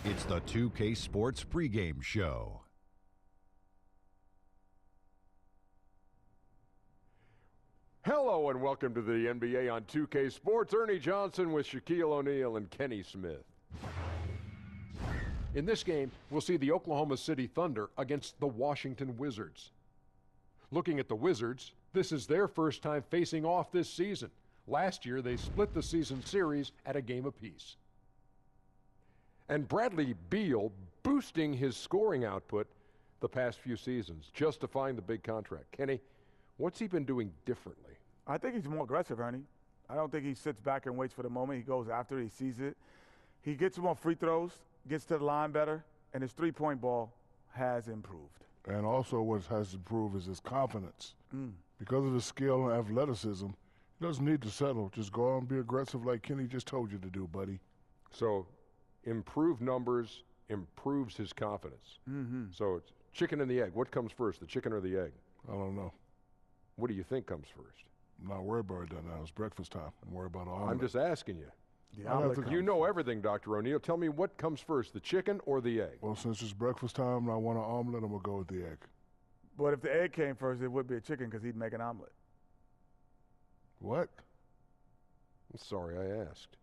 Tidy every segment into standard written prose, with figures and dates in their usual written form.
It's the 2K Sports pregame show. Hello and welcome to the NBA on 2K Sports. Ernie Johnson with Shaquille O'Neal and Kenny Smith. In this game, we'll see the Oklahoma City Thunder against the Washington Wizards. Looking at the Wizards, this is their first time facing off this season. Last year, they split the season series at a game apiece. And Bradley Beal boosting his scoring output the past few seasons, justifying the big contract. Kenny, what's he been doing differently? I think he's more aggressive, Ernie. I don't think he sits back and waits for the moment. He goes after it. He sees it. He gets more free throws, gets to the line better, and his three-point ball has improved. And also what has improved is his confidence. Because of his skill and athleticism, he doesn't need to settle. Just go out and be aggressive like Kenny just told you to do, buddy. So improved numbers improves his confidence. So it's chicken and the egg. What comes first, the chicken or the egg? I don't know. What do you think comes first? I'm not worried about it now. It's breakfast time. I'm worried about all I'm just asking you. The omelet You know everything, Dr. O'Neal. Tell me what comes first, the chicken or the egg? Well, since it's breakfast time and I want an omelet, I'm going to go with the egg. But if the egg came first, it would be a chicken because he'd make an omelet. What? I'm sorry I asked.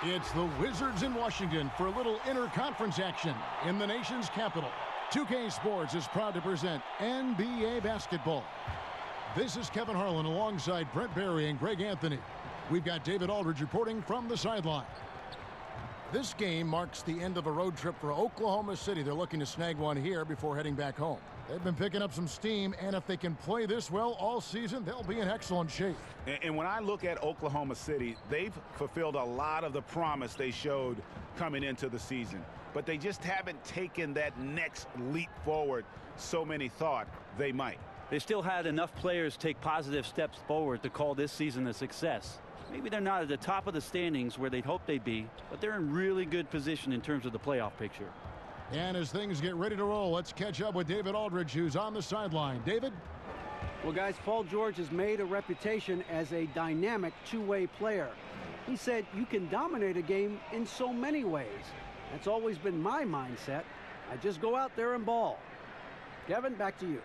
It's the Wizards in Washington for a little interconference action in the nation's capital. 2K Sports is proud to present NBA basketball. This is Kevin Harlan alongside Brent Barry and Greg Anthony. We've got David Aldridge reporting from the sideline. This game marks the end of a road trip for Oklahoma City. They're looking to snag one here before heading back home. They've been picking up some steam, and if they can play this well all season, they'll be in excellent shape. And when I look at Oklahoma City, they've fulfilled a lot of the promise they showed coming into the season. But they just haven't taken that next leap forward so many thought they might. They still had enough players take positive steps forward to call this season a success. Maybe they're not at the top of the standings where they'd hope they'd be, but they're in really good position in terms of the playoff picture. And as things get ready to roll, let's catch up with David Aldridge, who's on the sideline. David? Well, guys, Paul George has made a reputation as a dynamic two-way player. He said you can dominate a game in so many ways. That's always been my mindset. I just go out there and ball. Kevin, back to you.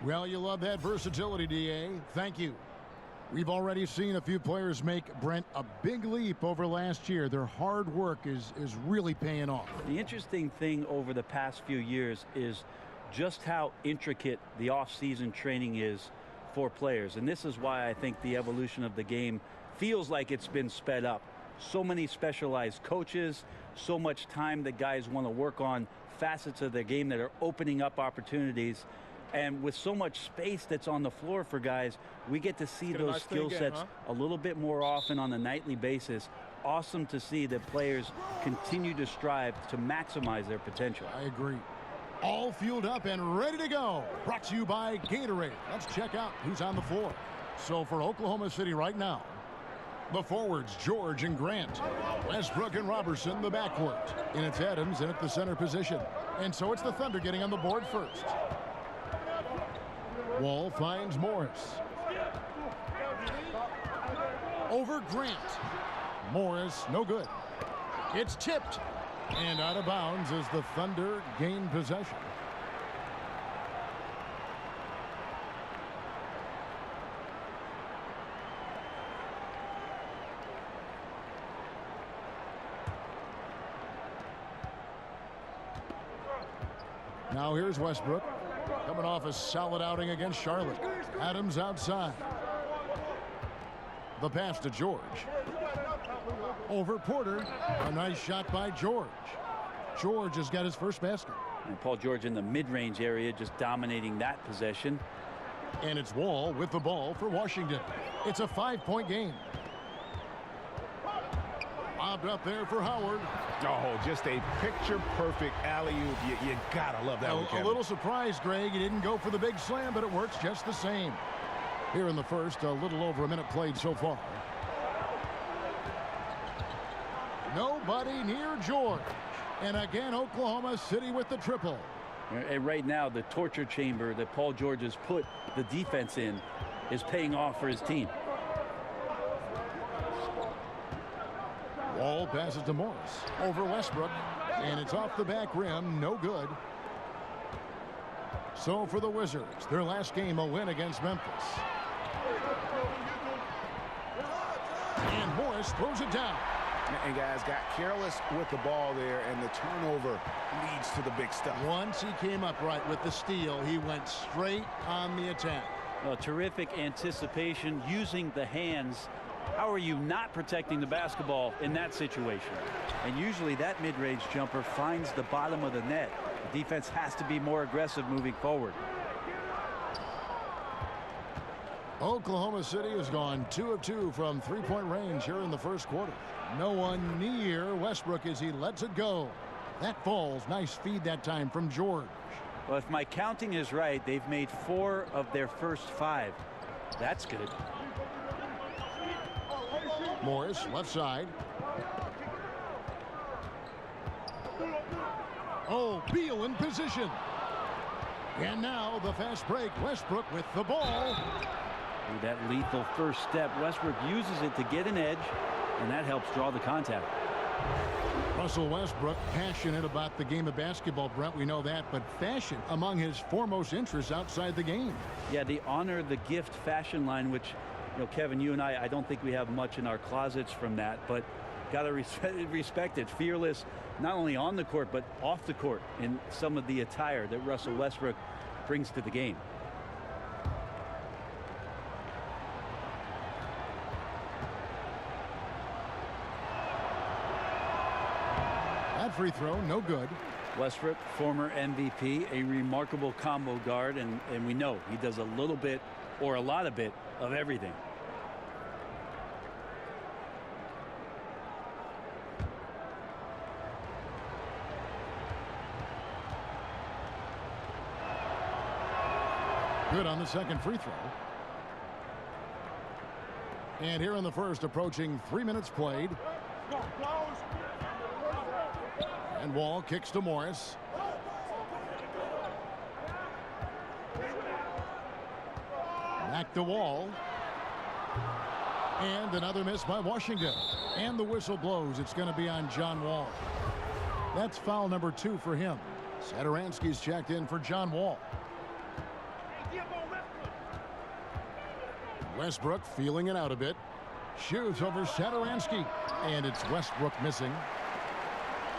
Well, you love that versatility, DA. Thank you. We've already seen a few players make, Brent, a big leap over last year. Their hard work is really paying off. The interesting thing over the past few years is just how intricate the off-season training is for players. And this is why I think the evolution of the game feels like it's been sped up. So many specialized coaches, so much time that guys want to work on facets of their game that are opening up opportunities. And with so much space that's on the floor for guys, we get to see those skill sets a little bit more often on a nightly basis. Awesome to see that players continue to strive to maximize their potential. I agree. All fueled up and ready to go. Brought to you by Gatorade. Let's check out who's on the floor. So for Oklahoma City right now, the forwards, George and Grant. Westbrook and Robertson, the backcourt. And it's Adams in at the center position. And so it's the Thunder getting on the board first. Wall finds Morris. Over Grant. Morris, no good. It's tipped. And out of bounds as the Thunder gain possession. Now here's Westbrook. Coming off a solid outing against Charlotte. Adams outside. The pass to George. Over Porter. A nice shot by George. George has got his first basket. And Paul George in the mid-range area just dominating that possession. And it's Wall with the ball for Washington. It's a 5-point game. Lobbed up there for Howard. Oh, just a picture-perfect alley-oop. You gotta love that one, Kevin. A little surprised, Greg. He didn't go for the big slam, but it works just the same. Here in the first, a little over a minute played so far. Nobody near George. And again, Oklahoma City with the triple. And right now, the torture chamber that Paul George has put the defense in is paying off for his team. Wall passes to Morris over Westbrook, and it's off the back rim. No good. So for the Wizards, their last game a win against Memphis. And Morris throws it down. And guys got careless with the ball there, and the turnover leads to the big stuff. Once he came upright with the steal, he went straight on the attack. Well, terrific anticipation using the hands. How are you not protecting the basketball in that situation? And usually that mid-range jumper finds the bottom of the net. The defense has to be more aggressive moving forward. Oklahoma City has gone 2 of 2 from three-point range here in the first quarter. No one near Westbrook as he lets it go. That falls. Nice feed that time from George. Well, if my counting is right, they've made 4 of their first 5. That's good. Morris, left side. Oh, Beal in position. And now the fast break. Westbrook with the ball. With that lethal first step, Westbrook uses it to get an edge, and that helps draw the contact. Russell Westbrook, passionate about the game of basketball, Brent, we know that, but fashion among his foremost interests outside the game. Yeah, the honor the gift fashion line, which, you know, Kevin, you and I don't think we have much in our closets from that, but got to respect it. Fearless, not only on the court, but off the court in some of the attire that Russell Westbrook brings to the game. That free throw, no good. Westbrook, former MVP, a remarkable combo guard, and we know he does a little bit or a lot of everything. Good on the second free throw. And here in the first, approaching 3 minutes played. And Wall kicks to Morris. Back to Wall. And another miss by Washington. And the whistle blows. It's going to be on John Wall. That's foul number 2 for him. Satoransky's checked in for John Wall. Westbrook feeling it out a bit. Shoots over Satoransky. And it's Westbrook missing.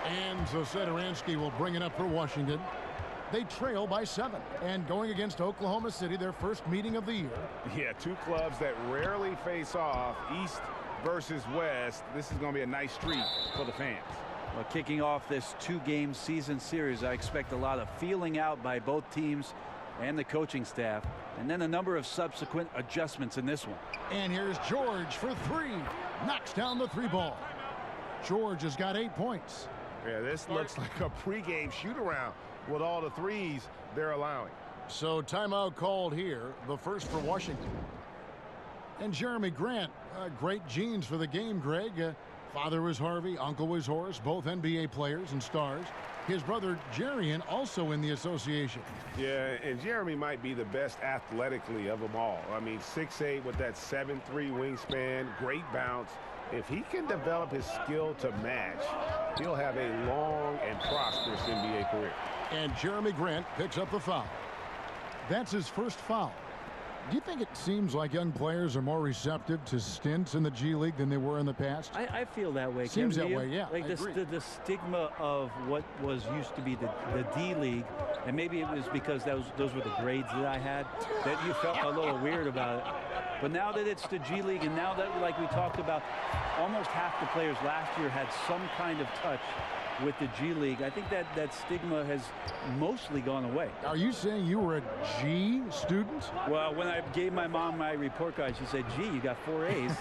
And so Satoransky will bring it up for Washington. They trail by 7. And going against Oklahoma City, their first meeting of the year. Yeah, 2 clubs that rarely face off, East versus West. This is going to be a nice treat for the fans. Well, kicking off this 2-game season series, I expect a lot of feeling out by both teams and the coaching staff, and then a number of subsequent adjustments in this one. And here's George for 3. Knocks down the 3 ball. George has got 8 points. Yeah, this looks like a pregame shoot-around with all the threes they're allowing. So timeout called here, the first for Washington. And Jeremy Grant, great genes for the game, Greg. Father was Harvey, uncle was Horace, both NBA players and stars. His brother Jerian also in the association. Yeah, and Jeremy might be the best athletically of them all. I mean, 6'8" with that 7'3" wingspan, great bounce. If he can develop his skill to match, he'll have a long and prosperous NBA career. And Jeremy Grant picks up the foul. That's his first foul. Do you think it seems like young players are more receptive to stints in the G League than they were in the past? I feel that way. Seems Kevin, that way, yeah. Like the stigma of what was used to be the D League, and maybe it was because those were the grades that I had, that you felt a little weird about it. But now that it's the G League, and now that, like we talked about, almost half the players last year had some kind of touch with the G League, I think that stigma has mostly gone away. Are you saying you were a G student? Well, when I gave my mom my report card, she said, gee, you got 4 A's.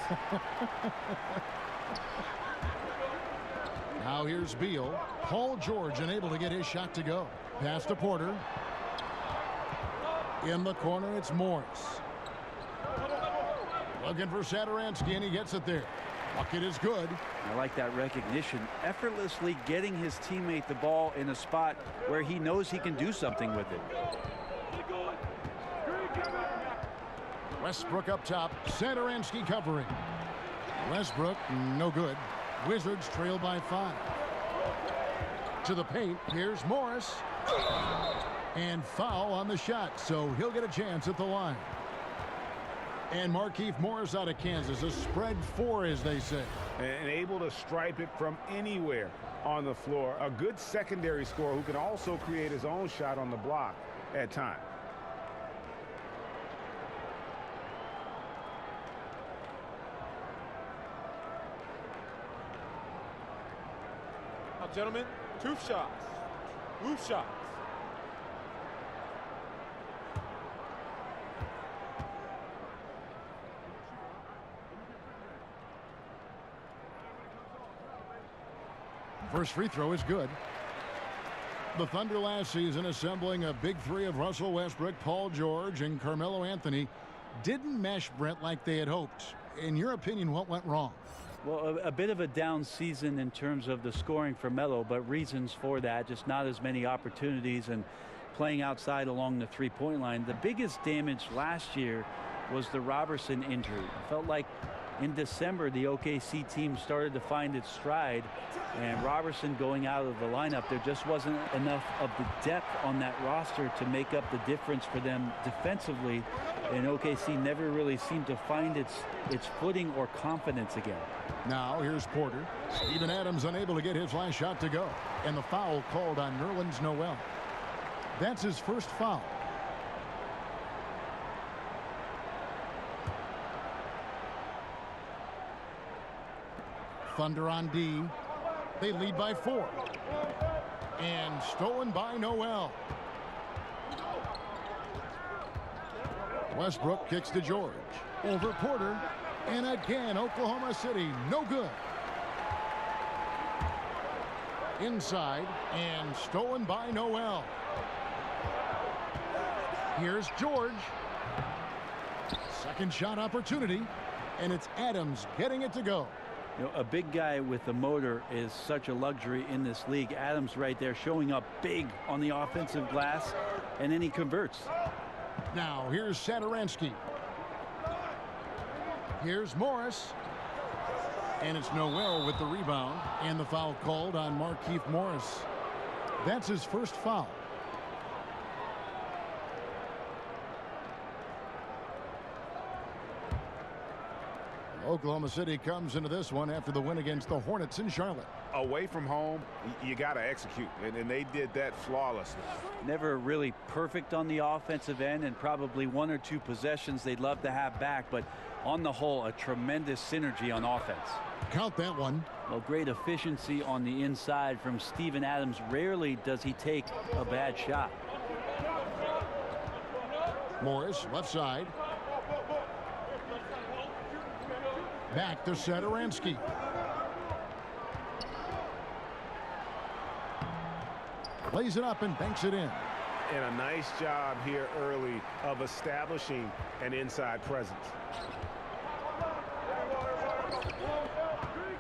Now here's Beal. Paul George unable to get his shot to go. Pass to Porter. In the corner, it's Morris. Looking for Satoransky, and he gets it there. Bucket is good. I like that recognition. Effortlessly getting his teammate the ball in a spot where he knows he can do something with it. Westbrook up top. Satoransky covering. Westbrook, no good. Wizards trail by 5. To the paint. Here's Morris. And foul on the shot, so he'll get a chance at the line. And Markieff Morris out of Kansas, a spread 4, as they say. And able to stripe it from anywhere on the floor. A good secondary scorer who can also create his own shot on the block at times. Now, gentlemen, 2 shots. 2 shots. First free throw is good. The Thunder last season assembling a big 3 of Russell Westbrook, Paul George, and Carmelo Anthony didn't mesh, Brent, like they had hoped. In your opinion, what went wrong? Well, a bit of a down season in terms of the scoring for Melo, but reasons for that, just not as many opportunities and playing outside along the three-point line. The biggest damage last year was the Robertson injury. It felt like in December, the OKC team started to find its stride, and Robertson going out of the lineup, there just wasn't enough of the depth on that roster to make up the difference for them defensively, and OKC never really seemed to find its footing or confidence again. Now here's Porter. Steven Adams unable to get his last shot to go, and the foul called on Nerlens Noel. That's his first foul. Thunder on D. They lead by 4. And stolen by Noel. Westbrook kicks to George. Over Porter. And again, Oklahoma City, no good. Inside, and stolen by Noel. Here's George. Second shot opportunity, and it's Adams getting it to go. You know, a big guy with a motor is such a luxury in this league. Adams right there showing up big on the offensive glass, and then he converts. Now here's Satoransky. Here's Morris. And it's Noel with the rebound, and the foul called on Markieff Morris. That's his first foul. Oklahoma City comes into this one after the win against the Hornets in Charlotte. Away from home, you got to execute, and they did that flawlessly. Never really perfect on the offensive end, and probably 1 or 2 possessions they'd love to have back, but on the whole, a tremendous synergy on offense. Count that one. Well, great efficiency on the inside from Steven Adams. Rarely does he take a bad shot. Morris, left side. Back to Satoransky. Plays it up and banks it in. And a nice job here early of establishing an inside presence.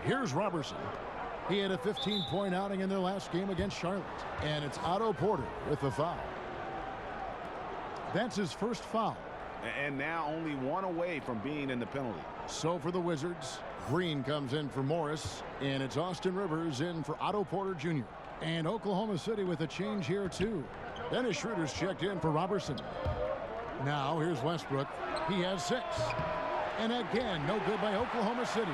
Here's Robertson. He had a 15-point outing in their last game against Charlotte. And it's Otto Porter with the foul. That's his first foul. And now only 1 away from being in the penalty. So for the Wizards, Green comes in for Morris, and it's Austin Rivers in for Otto Porter Jr. And Oklahoma City with a change here too. Dennis Schroeder's checked in for Robertson. Now here's Westbrook. He has 6. And again, no good by Oklahoma City.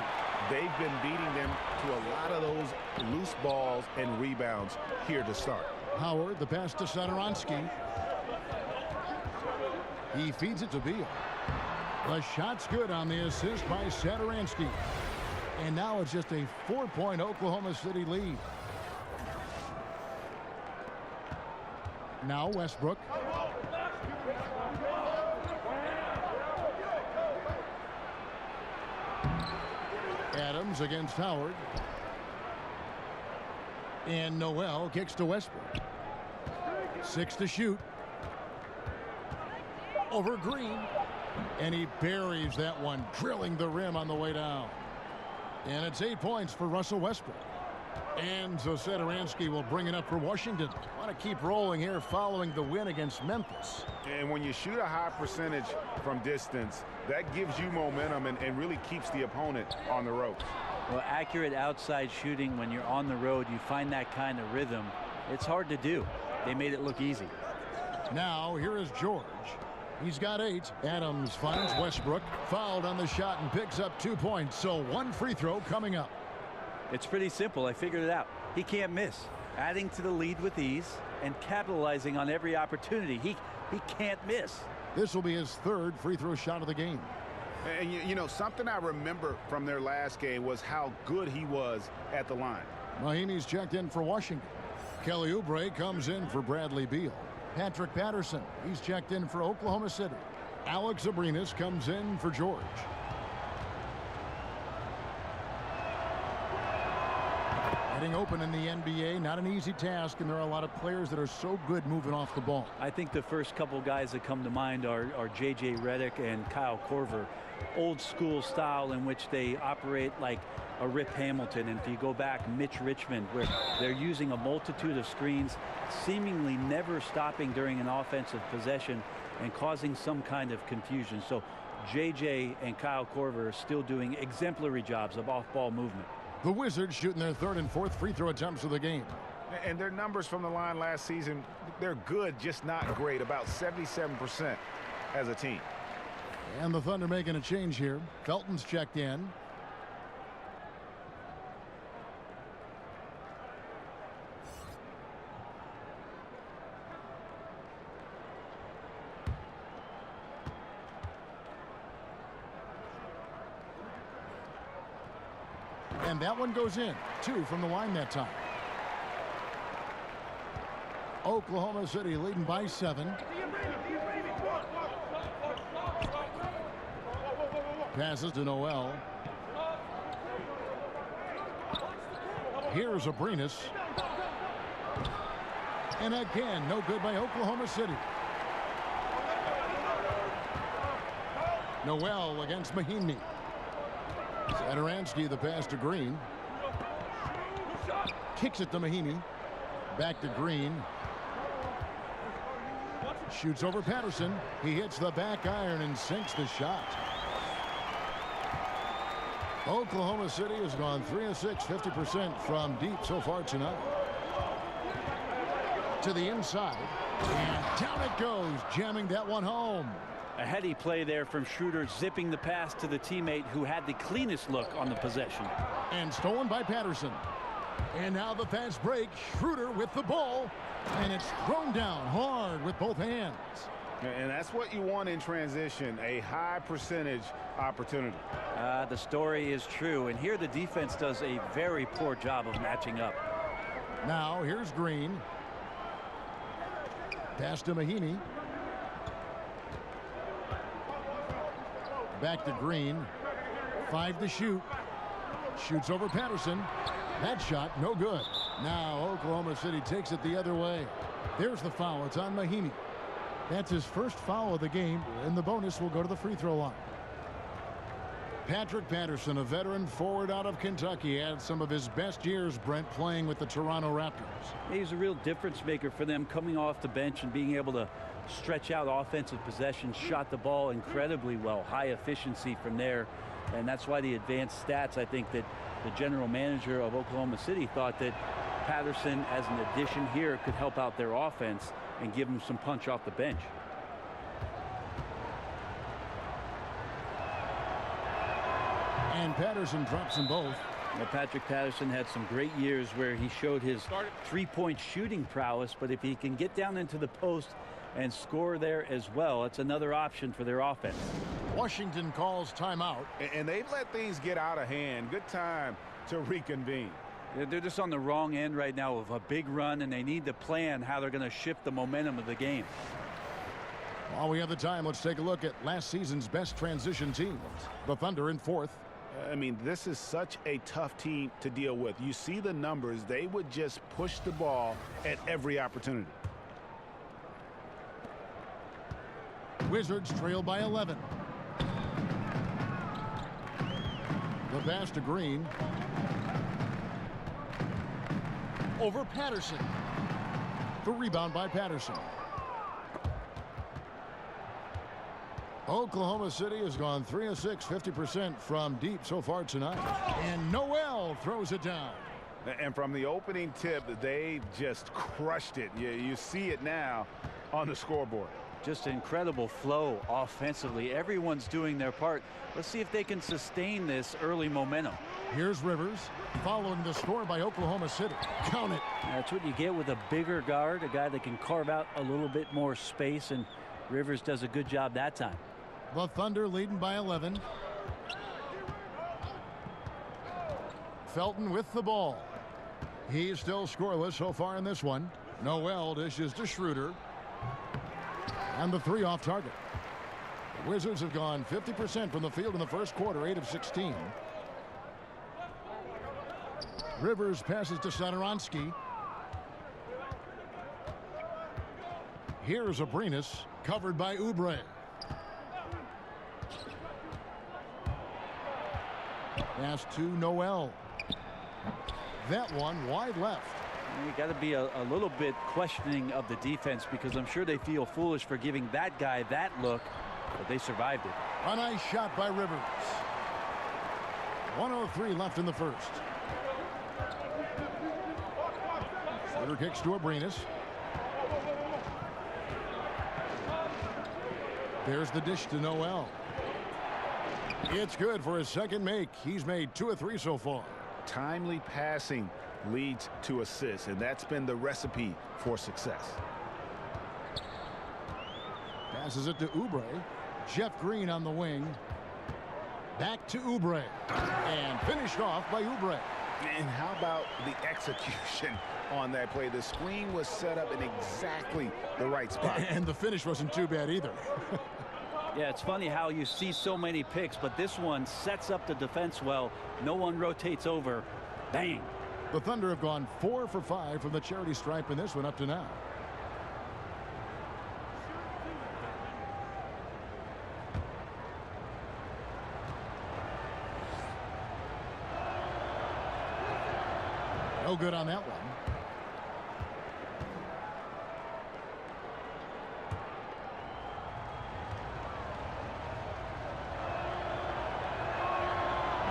They've been beating them to a lot of those loose balls and rebounds here to start. Howard, the pass to Satoransky. He feeds it to Beal. The shot's good on the assist by Satoransky. And now it's just a 4-point Oklahoma City lead. Now Westbrook. Adams against Howard. And Noel kicks to Westbrook. 6 to shoot. Over Green. And he buries that one, drilling the rim on the way down. And it's 8 points for Russell Westbrook. And so Satoransky will bring it up for Washington. Want to keep rolling here following the win against Memphis. And when you shoot a high percentage from distance, that gives you momentum and really keeps the opponent on the ropes. Well, accurate outside shooting when you're on the road, you find that kind of rhythm. It's hard to do. They made it look easy. Now here is George. He's got 8. Adams finds Westbrook, fouled on the shot and picks up 2 points. So 1 free throw coming up. It's pretty simple. I figured it out. He can't miss. Adding to the lead with ease and capitalizing on every opportunity. He can't miss. This will be his 3rd free throw shot of the game. And you know, something I remember from their last game was how good he was at the line. Mahinmi's checked in for Washington. Kelly Oubre comes in for Bradley Beal. Patrick Patterson, he's checked in for Oklahoma City. Alex Abrinas comes in for George. Getting open in the NBA, not an easy task, and there are a lot of players that are so good moving off the ball. I think the first couple guys that come to mind are J.J. Redick and Kyle Korver. Old school style in which they operate like a Rip Hamilton. And if you go back, Mitch Richmond, where they're using a multitude of screens, seemingly never stopping during an offensive possession and causing some kind of confusion. So J.J. and Kyle Korver are still doing exemplary jobs of off-ball movement. The Wizards shooting their 3rd and 4th free throw attempts of the game. And their numbers from the line last season, they're good, just not great. About 77% as a team. And the Thunder making a change here. Felton's checked in. And that one goes in. 2 from the line that time. Oklahoma City leading by 7. Passes to Noel. Here's Abrinas. And again, no good by Oklahoma City. Noel against Mahinmi. Satoransky, the pass to Green. Kicks it to Mahinmi. Back to Green. Shoots over Patterson. He hits the back iron and sinks the shot. Oklahoma City has gone 3 of 6, 50% from deep so far tonight. To the inside. And down it goes, jamming that one home. A heady play there from Schroeder, zipping the pass to the teammate who had the cleanest look on the possession. And stolen by Patterson. And now the fast break. Schroeder with the ball. And it's thrown down hard with both hands. And that's what you want in transition, a high percentage opportunity. The story is true. And here the defense does a very poor job of matching up. Now here's Green. Pass to Mahinmi. Back to Green. 5 to shoot. Shoots over Patterson. That shot no good. Now Oklahoma City takes it the other way. There's the foul. It's on Mahinmi. That's his first foul of the game, and the bonus will go to the free throw line. Patrick Patterson, a veteran forward out of Kentucky, had some of his best years, Brent, playing with the Toronto Raptors. He's a real difference maker for them, coming off the bench and being able to stretch out offensive possessions. Shot the ball incredibly well, high efficiency from there, and that's why the advanced stats, I think that the general manager of Oklahoma City thought that Patterson as an addition here could help out their offense and give them some punch off the bench. And Patterson drops them both. Now, Patrick Patterson had some great years where he showed his three-point shooting prowess, but if he can get down into the post and score there as well, it's another option for their offense. Washington calls timeout. And they've let things get out of hand. Good time to reconvene. They're just on the wrong end right now of a big run, and they need to plan how they're going to shift the momentum of the game. While we have the time, let's take a look at last season's best transition teams. The Thunder in 4th. I mean, this is such a tough team to deal with. You see the numbers. They would just push the ball at every opportunity. Wizards trail by 11. The pass to Green. Over Patterson. The rebound by Patterson. Oklahoma City has gone 3 of 6, 50% from deep so far tonight. And Noel throws it down. And from the opening tip, they just crushed it. You see it now on the scoreboard. Just incredible flow offensively. Everyone's doing their part. Let's see if they can sustain this early momentum. Here's Rivers, following the score by Oklahoma City. Count it. That's what you get with a bigger guard, a guy that can carve out a little bit more space, and Rivers does a good job that time. The Thunder leading by 11. Felton with the ball. He's still scoreless so far in this one. Noel dishes to Schroeder. And the three off target. The Wizards have gone 50% from the field in the first quarter, 8 of 16. Rivers passes to Satoransky. Here's Abrinas, covered by Oubre. Pass to Noel. That one wide left. You got to be a little bit questioning of the defense, because I'm sure they feel foolish for giving that guy that look, but they survived it. A nice shot by Rivers. 1:03 left in the first. Schroeder kicks to Abrinas. There's the dish to Noel. It's good for his second make. He's made 2 of 3 so far. Timely passing leads to assists, and that's been the recipe for success. Passes it to Oubre. Jeff Green on the wing. Back to Oubre. And finished off by Oubre. And how about the execution on that play? The screen was set up in exactly the right spot. And the finish wasn't too bad either. Yeah, it's funny how you see so many picks, but this one sets up the defense well. No one rotates over. Bang. The Thunder have gone 4 for 5 from the charity stripe in this one up to now. No good on that one.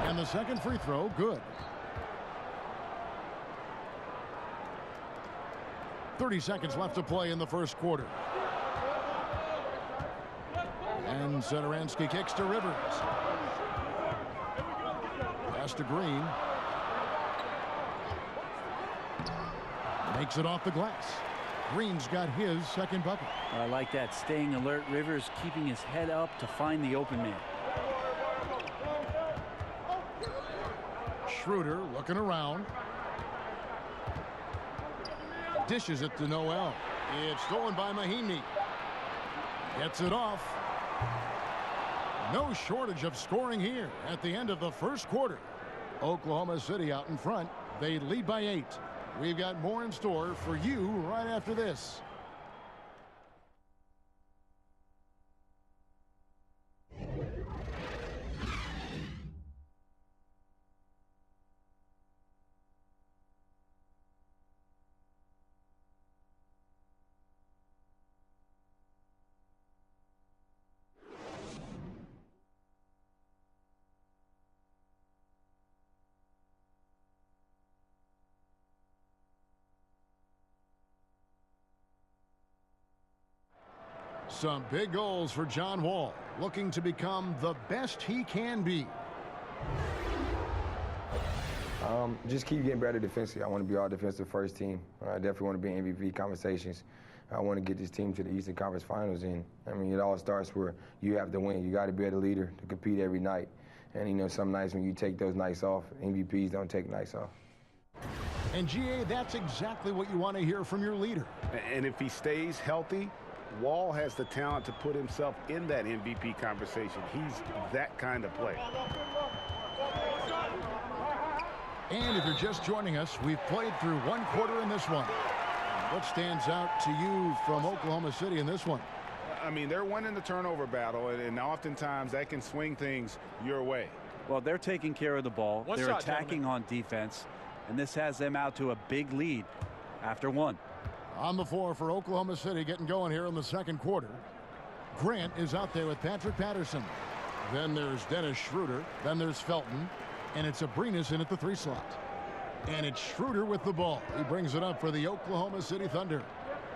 And the second free throw, good. 30 seconds left to play in the first quarter. And Satoransky kicks to Rivers. Pass to Green. Makes it off the glass. Green's got his second bucket. I like that, staying alert. Rivers keeping his head up to find the open man. Schroeder looking around. Dishes it to Noel. It's stolen by Mahinmi. Gets it off. No shortage of scoring here at the end of the first quarter. Oklahoma City out in front. They lead by 8. We've got more in store for you right after this. Some big goals for John Wall, looking to become the best he can be. Just keep getting better defensively. I want to be all defensive first team. I definitely want to be in MVP conversations. I want to get this team to the Eastern Conference Finals. And I mean, it all starts where you have to win. You got to be the leader to compete every night. And you know, some nights when you take those nights off, MVPs don't take nights off. And GA, that's exactly what you want to hear from your leader. And if he stays healthy, Wall has the talent to put himself in that MVP conversation. He's that kind of player. And if you're just joining us, we've played through one quarter in this one. What stands out to you from Oklahoma City in this one? I mean, they're winning the turnover battle, and oftentimes that can swing things your way. Well, they're taking care of the ball. One They're shot, attacking on defense, and this has them out to a big lead after one. On the floor for Oklahoma City, getting going here in the second quarter. Grant is out there with Patrick Patterson. Then there's Dennis Schroeder. Then there's Felton. And it's Abrinas in at the 3 slot. And it's Schroeder with the ball. He brings it up for the Oklahoma City Thunder.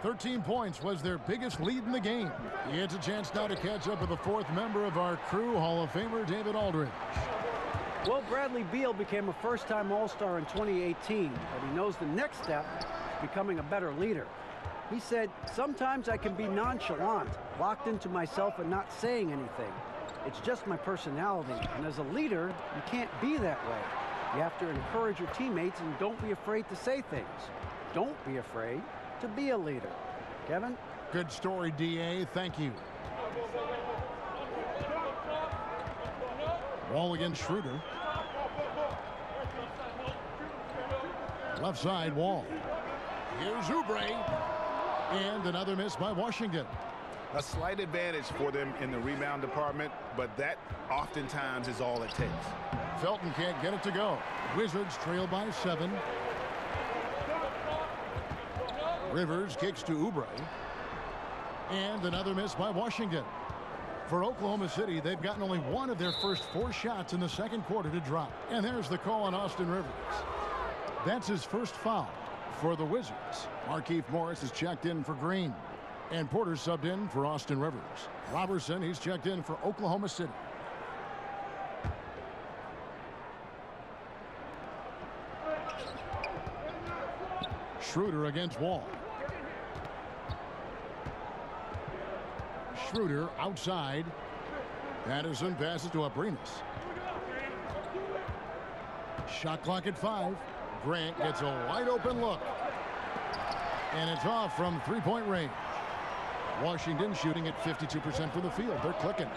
13 points was their biggest lead in the game. He gets a chance now to catch up with the 4th member of our crew, Hall of Famer David Aldridge. Well, Bradley Beal became a first-time All-Star in 2018, but he knows the next step is becoming a better leader. He said, "Sometimes I can be nonchalant, locked into myself and not saying anything. It's just my personality, and as a leader, you can't be that way. You have to encourage your teammates and don't be afraid to say things. Don't be afraid to be a leader." Kevin? Good story, D.A. Thank you. Wall against Schroeder. Left side, Wall. Here's Oubre. And another miss by Washington. A slight advantage for them in the rebound department, but that oftentimes is all it takes. Felton can't get it to go. Wizards trail by 7. Rivers kicks to Oubre. And another miss by Washington. For Oklahoma City, they've gotten only one of their first 4 shots in the second quarter to drop. And there's the call on Austin Rivers. That's his first foul for the Wizards. Markieff Morris is checked in for Green. And Porter subbed in for Austin Rivers. Robertson, he's checked in for Oklahoma City. Schroeder against Wall. Schroeder outside. Patterson passes to Abrinas. Shot clock at 5. Grant gets a wide open look. And it's off from 3-point range. Washington shooting at 52% from the field. They're clicking.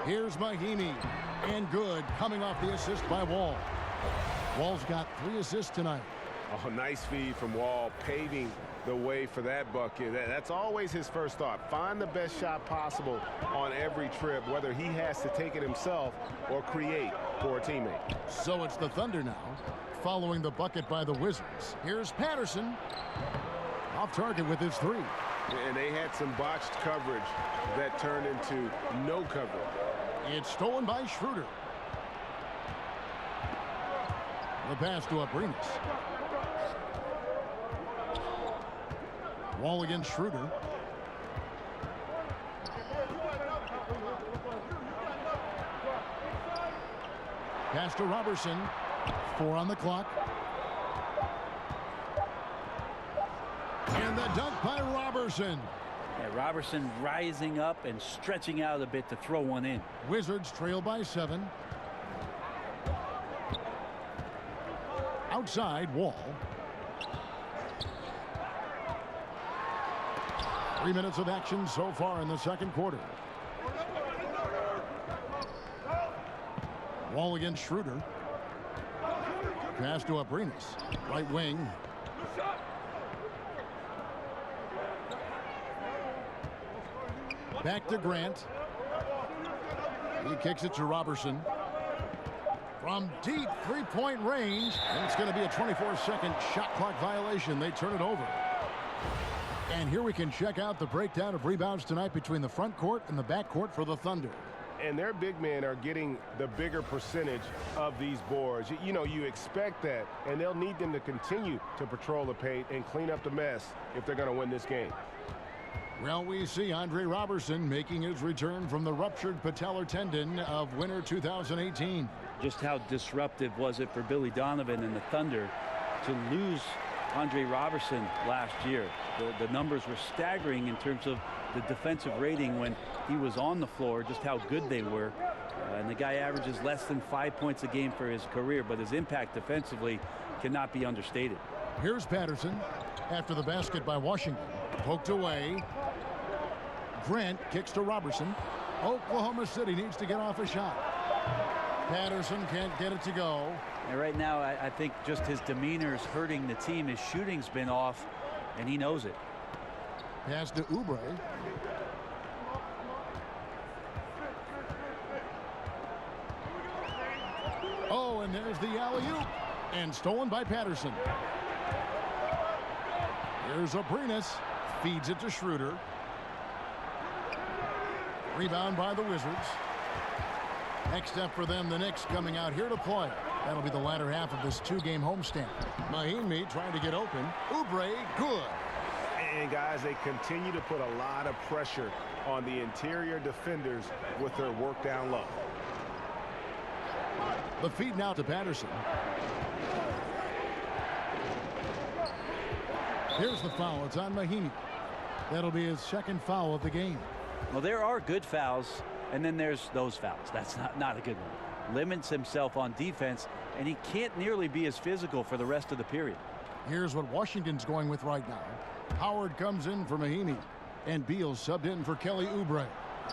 Here's Mahimi. And good, coming off the assist by Wall. Wall's got 3 assists tonight. Oh, nice feed from Wall, paving the way for that bucket. That's always his first thought. Find the best shot possible on every trip, whether he has to take it himself or create for a teammate. So it's the Thunder now, following the bucket by the Wizards. Here's Patterson. Off target with his 3. And they had some botched coverage that turned into no coverage. It's stolen by Schroeder. The pass to Abrinas. Wall against Schroeder. Pass to Robertson. 4 on the clock. And the dunk by Robertson. Yeah, Robertson rising up and stretching out a bit to throw one in. Wizards trail by 7. Outside, Wall. 3 minutes of action so far in the second quarter. Wall against Schroeder. Pass to Abrinas. Right wing. Back to Grant. He kicks it to Robertson. From deep 3-point range. And it's going to be a 24-second shot clock violation. They turn it over. And here we can check out the breakdown of rebounds tonight between the front court and the back court for the Thunder. And their big men are getting the bigger percentage of these boards. You know, you expect that, and they'll need them to continue to patrol the paint and clean up the mess if they're going to win this game. Well, we see Andre Robertson making his return from the ruptured patellar tendon of winter 2018. Just how disruptive was it for Billy Donovan and the Thunder to lose Andre Robertson last year? The numbers were staggering in terms of the defensive rating when he was on the floor, just how good they were. And the guy averages less than 5 points a game for his career, but his impact defensively cannot be understated. Here's Patterson after the basket by Washington. Poked away. Grant kicks to Robertson. Oklahoma City needs to get off a shot. Patterson can't get it to go. And right now, I think just his demeanor is hurting the team. His shooting's been off, and he knows it. Pass to Oubre. Oh, and there's the alley-oop. And stolen by Patterson. Here's Abrinas. Feeds it to Schroeder. Rebound by the Wizards. Next step for them, the Knicks coming out here to play. That'll be the latter half of this two-game homestand. Mahinmi trying to get open. Oubre, good. And guys, they continue to put a lot of pressure on the interior defenders with their work down low. The feed now to Patterson. Here's the foul. It's on Mahinmi. That'll be his second foul of the game. Well, there are good fouls, and then there's those fouls. That's not a good one. Limits himself on defense, and he can't nearly be as physical for the rest of the period. Here's what Washington's going with right now. Howard comes in for Mahinmi, and Beal subbed in for Kelly Oubre.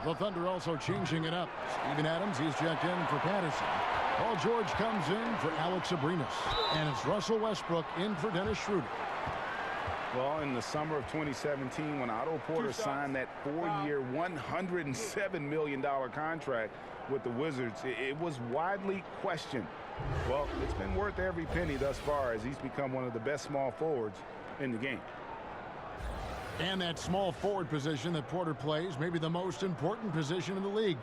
The Thunder also changing it up. Steven Adams, he's checked in for Patterson. Paul George comes in for Alex Abrinas. And it's Russell Westbrook in for Dennis Schroeder. Well, in the summer of 2017, when Otto Porter signed that 4-year, $107 million contract with the Wizards, it was widely questioned. Well, it's been worth every penny thus far as he's become one of the best small forwards in the game. And that small forward position that Porter plays, maybe the most important position in the league.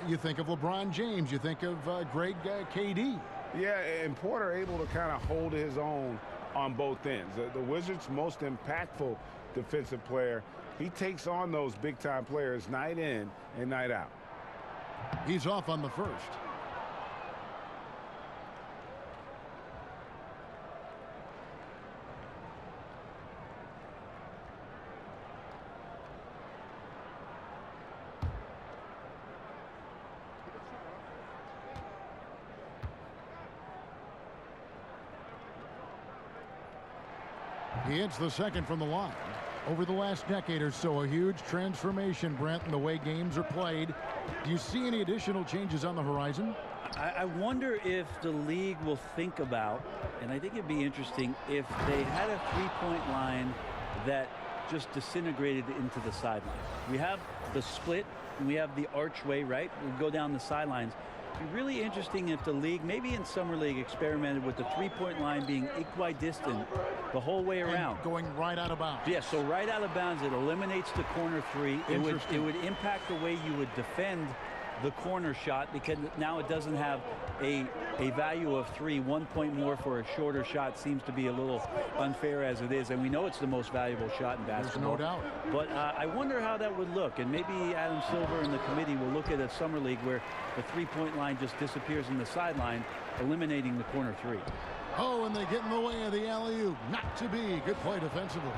You think of LeBron James, you think of Greg KD. Yeah, and Porter able to kind of hold his own on both ends. The Wizards' most impactful defensive player, he takes on those big-time players night in and night out. He's off on the first. He hits the second from the line. Over the last decade or so, a huge transformation, Brent, in the way games are played. Do you see any additional changes on the horizon? I wonder if the league will think about, and I think it'd be interesting, if they had a three-point line that just disintegrated into the sideline. We have the split, and we have the archway, right? We go down the sidelines. It'd be really interesting if the league, maybe in Summer League, experimented with the three-point line being equidistant the whole way around. And going right out of bounds. Yeah, so right out of bounds, it eliminates the corner three. It would impact the way you would defend the corner shot, because now it doesn't have a value of 3. 1 point more for a shorter shot seems to be a little unfair as it is, and we know it's the most valuable shot in basketball. There's no doubt. But I wonder how that would look, and maybe Adam Silver and the committee will look at a Summer League where the three-point line just disappears in the sideline, eliminating the corner three. Oh, and they get in the way of the alley-oop. Not to be. Good play defensively.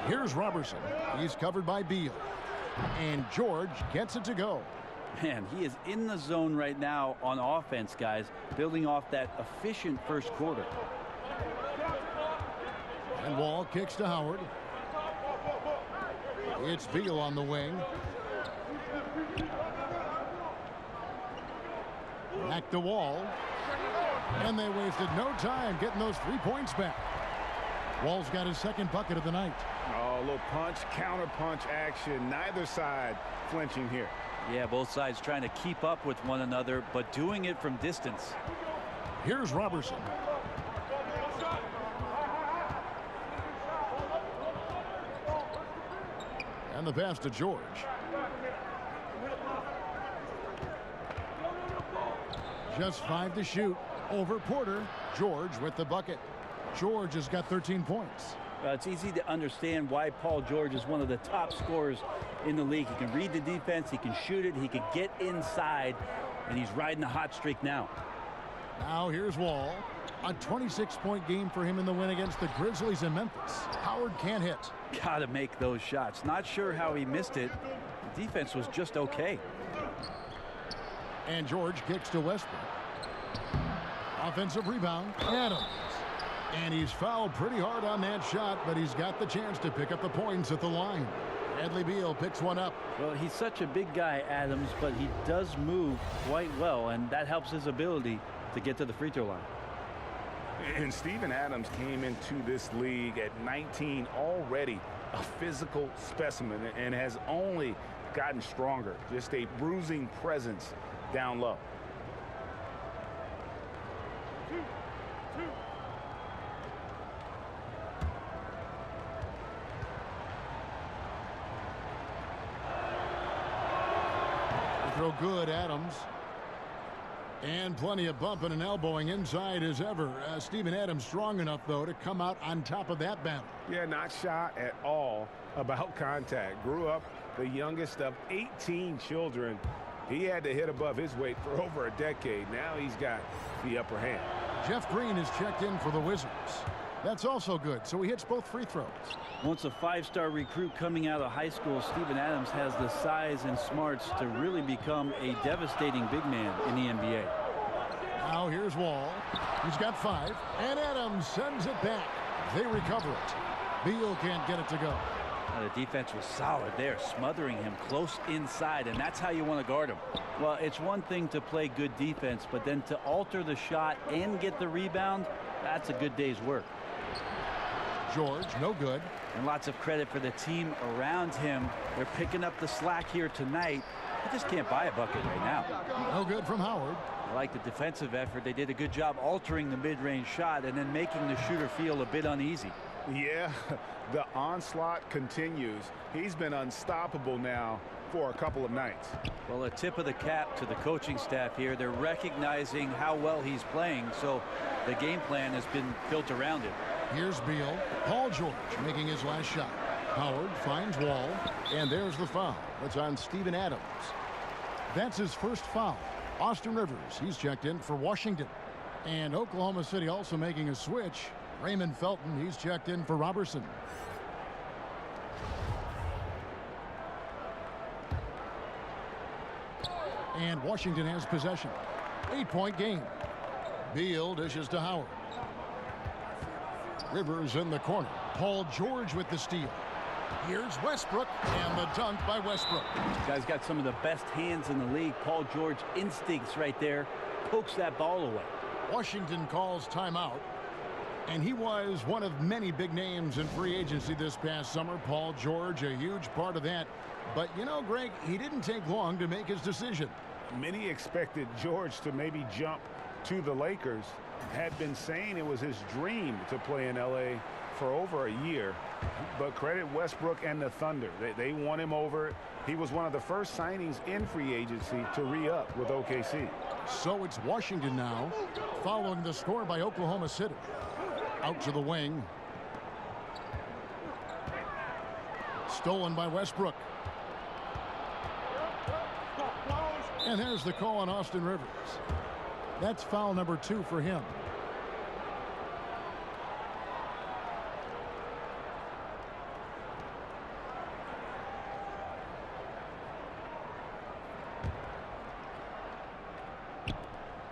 Here's Robertson. He's covered by Beal. And George gets it to go. Man, he is in the zone right now on offense, guys, building off that efficient first quarter. And Wall kicks to Howard. It's Beal on the wing. Back to Wall. And they wasted no time getting those 3 points back. Wall's got his second bucket of the night. Oh, a little punch, counter punch action. Neither side flinching here. Yeah, both sides trying to keep up with one another, but doing it from distance. Here's Robertson. And the pass to George. Just 5 to shoot. Over Porter. George with the bucket. George has got 13 points. It's easy to understand why Paul George is one of the top scorers in the league. He can read the defense, he can shoot it, he can get inside, and he's riding a hot streak now. Now here's Wall. A 26-point game for him in the win against the Grizzlies in Memphis. Howard can't hit. Got to make those shots. Not sure how he missed it. The defense was just okay. And George kicks to Westbrook. Offensive rebound. Adams. And he's fouled pretty hard on that shot, but he's got the chance to pick up the points at the line. Bradley Beal picks one up. Well, he's such a big guy, Adams, but he does move quite well, and that helps his ability to get to the free throw line. And Steven Adams came into this league at 19, already a physical specimen, and has only gotten stronger. Just a bruising presence down low. Throw good, Adams. And plenty of bumping and elbowing inside as ever. Steven Adams strong enough, though, to come out on top of that battle. Yeah, not shy at all about contact. Grew up the youngest of 18 children. He had to hit above his weight for over a decade. Now he's got the upper hand. Jeff Green is checked in for the Wizards. That's also good, so he hits both free throws. Once a five-star recruit coming out of high school, Steven Adams has the size and smarts to really become a devastating big man in the NBA. Now here's Wall. He's got 5, and Adams sends it back. They recover it. Beal can't get it to go. The defense was solid there, smothering him close inside, and that's how you want to guard him. Well, it's one thing to play good defense, but then to alter the shot and get the rebound, that's a good day's work. George, no good. And lots of credit for the team around him. They're picking up the slack here tonight. They just can't buy a bucket right now. No good from Howard. I like the defensive effort. They did a good job altering the mid-range shot and then making the shooter feel a bit uneasy. Yeah, the onslaught continues. He's been unstoppable now for a couple of nights. Well, a tip of the cap to the coaching staff here. They're recognizing how well he's playing, so the game plan has been built around it. Here's Beal. Paul George making his last shot. Howard finds Wall, and there's the foul. It's on Steven Adams. That's his first foul. Austin Rivers, he's checked in for Washington. And Oklahoma City also making a switch. Raymond Felton, he's checked in for Robertson. And Washington has possession. 8-point game. Beal dishes to Howard. Rivers in the corner. Paul George with the steal. Here's Westbrook, and the dunk by Westbrook. This guy's got some of the best hands in the league. Paul George instincts right there. Pokes that ball away. Washington calls timeout. And he was one of many big names in free agency this past summer. Paul George, a huge part of that. But, you know, Greg, he didn't take long to make his decision. Many expected George to maybe jump to the Lakers. Had been saying it was his dream to play in L.A. for over a year. But credit Westbrook and the Thunder. They won him over. He was one of the first signings in free agency to re-up with OKC. So it's Washington now, following the score by Oklahoma City. Out to the wing. Stolen by Westbrook. And there's the call on Austin Rivers. That's foul number 2 for him.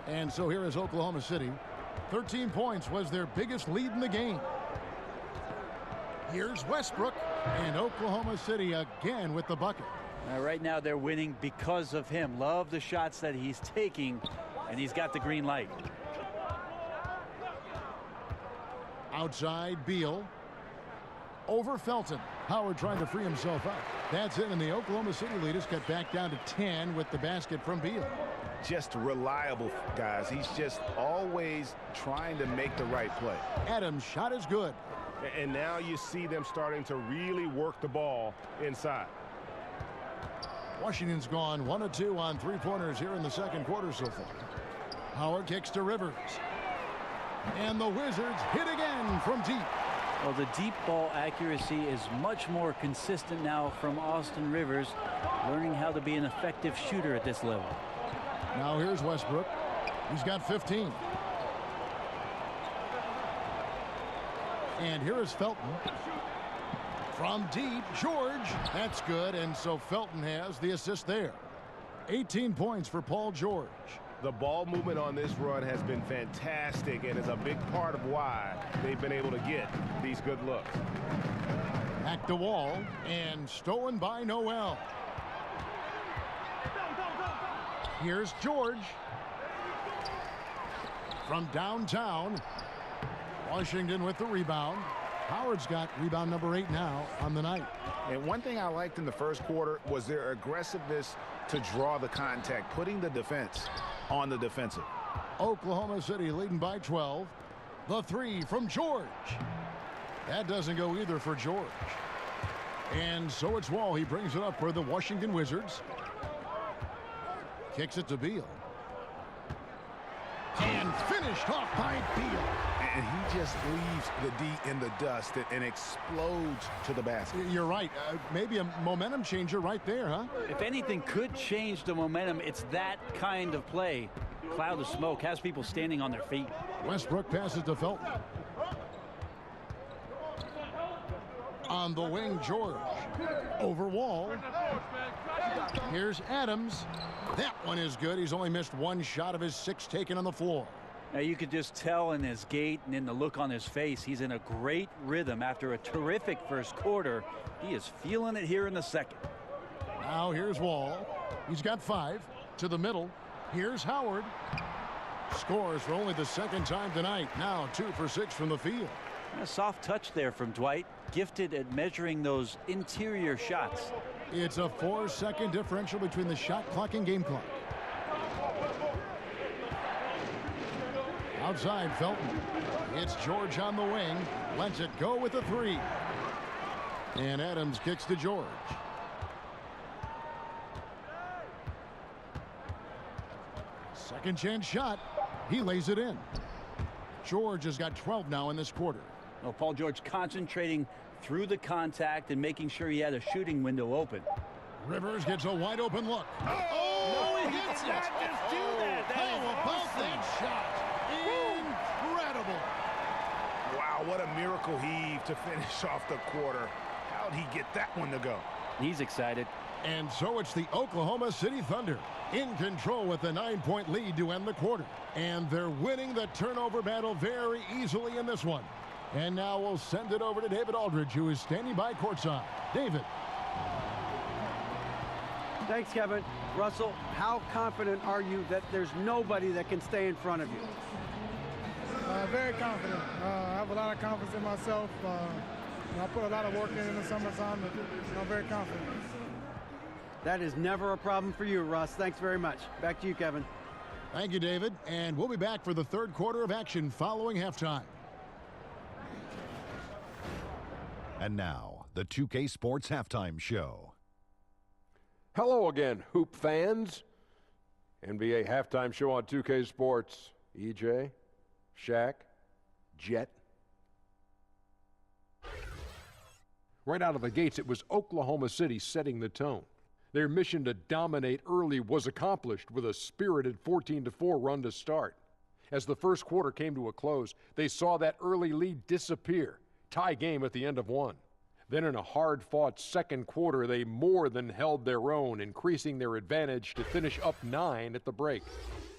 And so here is Oklahoma City. 13 points was their biggest lead in the game. Here's Westbrook, and Oklahoma City again with the bucket. Right now they're winning because of him. Love the shots that he's taking, and he's got the green light. Outside, Beal. Over Felton. Howard trying to free himself up. That's it, and the Oklahoma City lead is cut back down to 10 with the basket from Beal. Just reliable, guys. He's just always trying to make the right play. Adams' shot is good. And now you see them starting to really work the ball inside. Washington's gone 1 of 2 on three-pointers here in the second quarter so far. Howard kicks to Rivers. And the Wizards hit again from deep. Well, the deep ball accuracy is much more consistent now from Austin Rivers, learning how to be an effective shooter at this level. Now here's Westbrook. He's got 15. And here is Felton. From deep, George. That's good, and so Felton has the assist there. 18 points for Paul George. The ball movement on this run has been fantastic and is a big part of why they've been able to get these good looks. Back to Wall, and stolen by Noel. Here's George. From downtown, Washington with the rebound. Howard's got rebound number 8 now on the night. And one thing I liked in the first quarter was their aggressiveness to draw the contact, putting the defense on the defensive. Oklahoma City leading by 12. The 3 from George. That doesn't go either for George. And so it's Wall. He brings it up for the Washington Wizards. Kicks it to Beal. And finished off by Beal. And he just leaves the D in the dust and explodes to the basket. You're right. Maybe a momentum changer right there, huh? If anything could change the momentum, it's that kind of play. Cloud of smoke has people standing on their feet. Westbrook passes to Felton. On the wing, George. Over Wall. Here's Adams. That one is good. He's only missed 1 shot of his 6 taken on the floor. Now you could just tell in his gait and in the look on his face, he's in a great rhythm after a terrific first quarter. He is feeling it here in the second. Now here's Wall. He's got 5 to the middle. Here's Howard. Scores for only the 2nd time tonight. Now 2 for 6 from the field. A soft touch there from Dwight. Gifted at measuring those interior shots. It's a 4-second differential between the shot clock and game clock. Outside, Felton. It's George on the wing. Lets it go with the 3. And Adams kicks to George. Second chance shot. He lays it in. George has got 12 now in this quarter. Well, Paul George concentrating through the contact and making sure he had a shooting window open. Rivers gets a wide open look. Oh, he hits it. Just do that. How about that shot? Incredible. Wow, what a miracle heave to finish off the quarter. How'd he get that one to go? He's excited. And so it's the Oklahoma City Thunder in control with a 9-point lead to end the quarter. And they're winning the turnover battle very easily in this one. And now we'll send it over to David Aldridge, who is standing by courtside. David. Thanks, Kevin. Russell, how confident are you that there's nobody that can stay in front of you? Very confident. I have a lot of confidence in myself. I put a lot of work in the summertime, and I'm very confident. That is never a problem for you, Russ. Thanks very much. Back to you, Kevin. Thank you, David. And we'll be back for the 3rd quarter of action following halftime. And now, the 2K Sports Halftime Show. Hello again, Hoop fans. NBA Halftime Show on 2K Sports. EJ, Shaq, Jet. Right out of the gates, it was Oklahoma City setting the tone. Their mission to dominate early was accomplished with a spirited 14-4 run to start. As the first quarter came to a close, they saw that early lead disappear. Tie game at the end of 1. Then in a hard-fought second quarter, they more than held their own, increasing their advantage to finish up 9 at the break.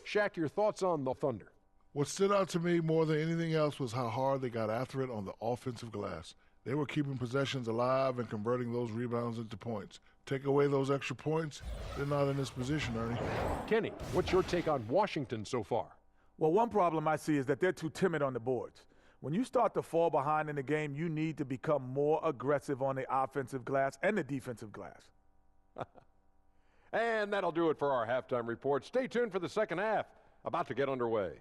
Shaq, your thoughts on the Thunder? What stood out to me more than anything else was how hard they got after it on the offensive glass. They were keeping possessions alive and converting those rebounds into points. Take away those extra points, they're not in this position, Ernie. Kenny, what's your take on Washington so far? Well, one problem I see is that they're too timid on the boards. When you start to fall behind in the game, you need to become more aggressive on the offensive glass and the defensive glass. And that'll do it for our halftime report. Stay tuned for the second half, about to get underway.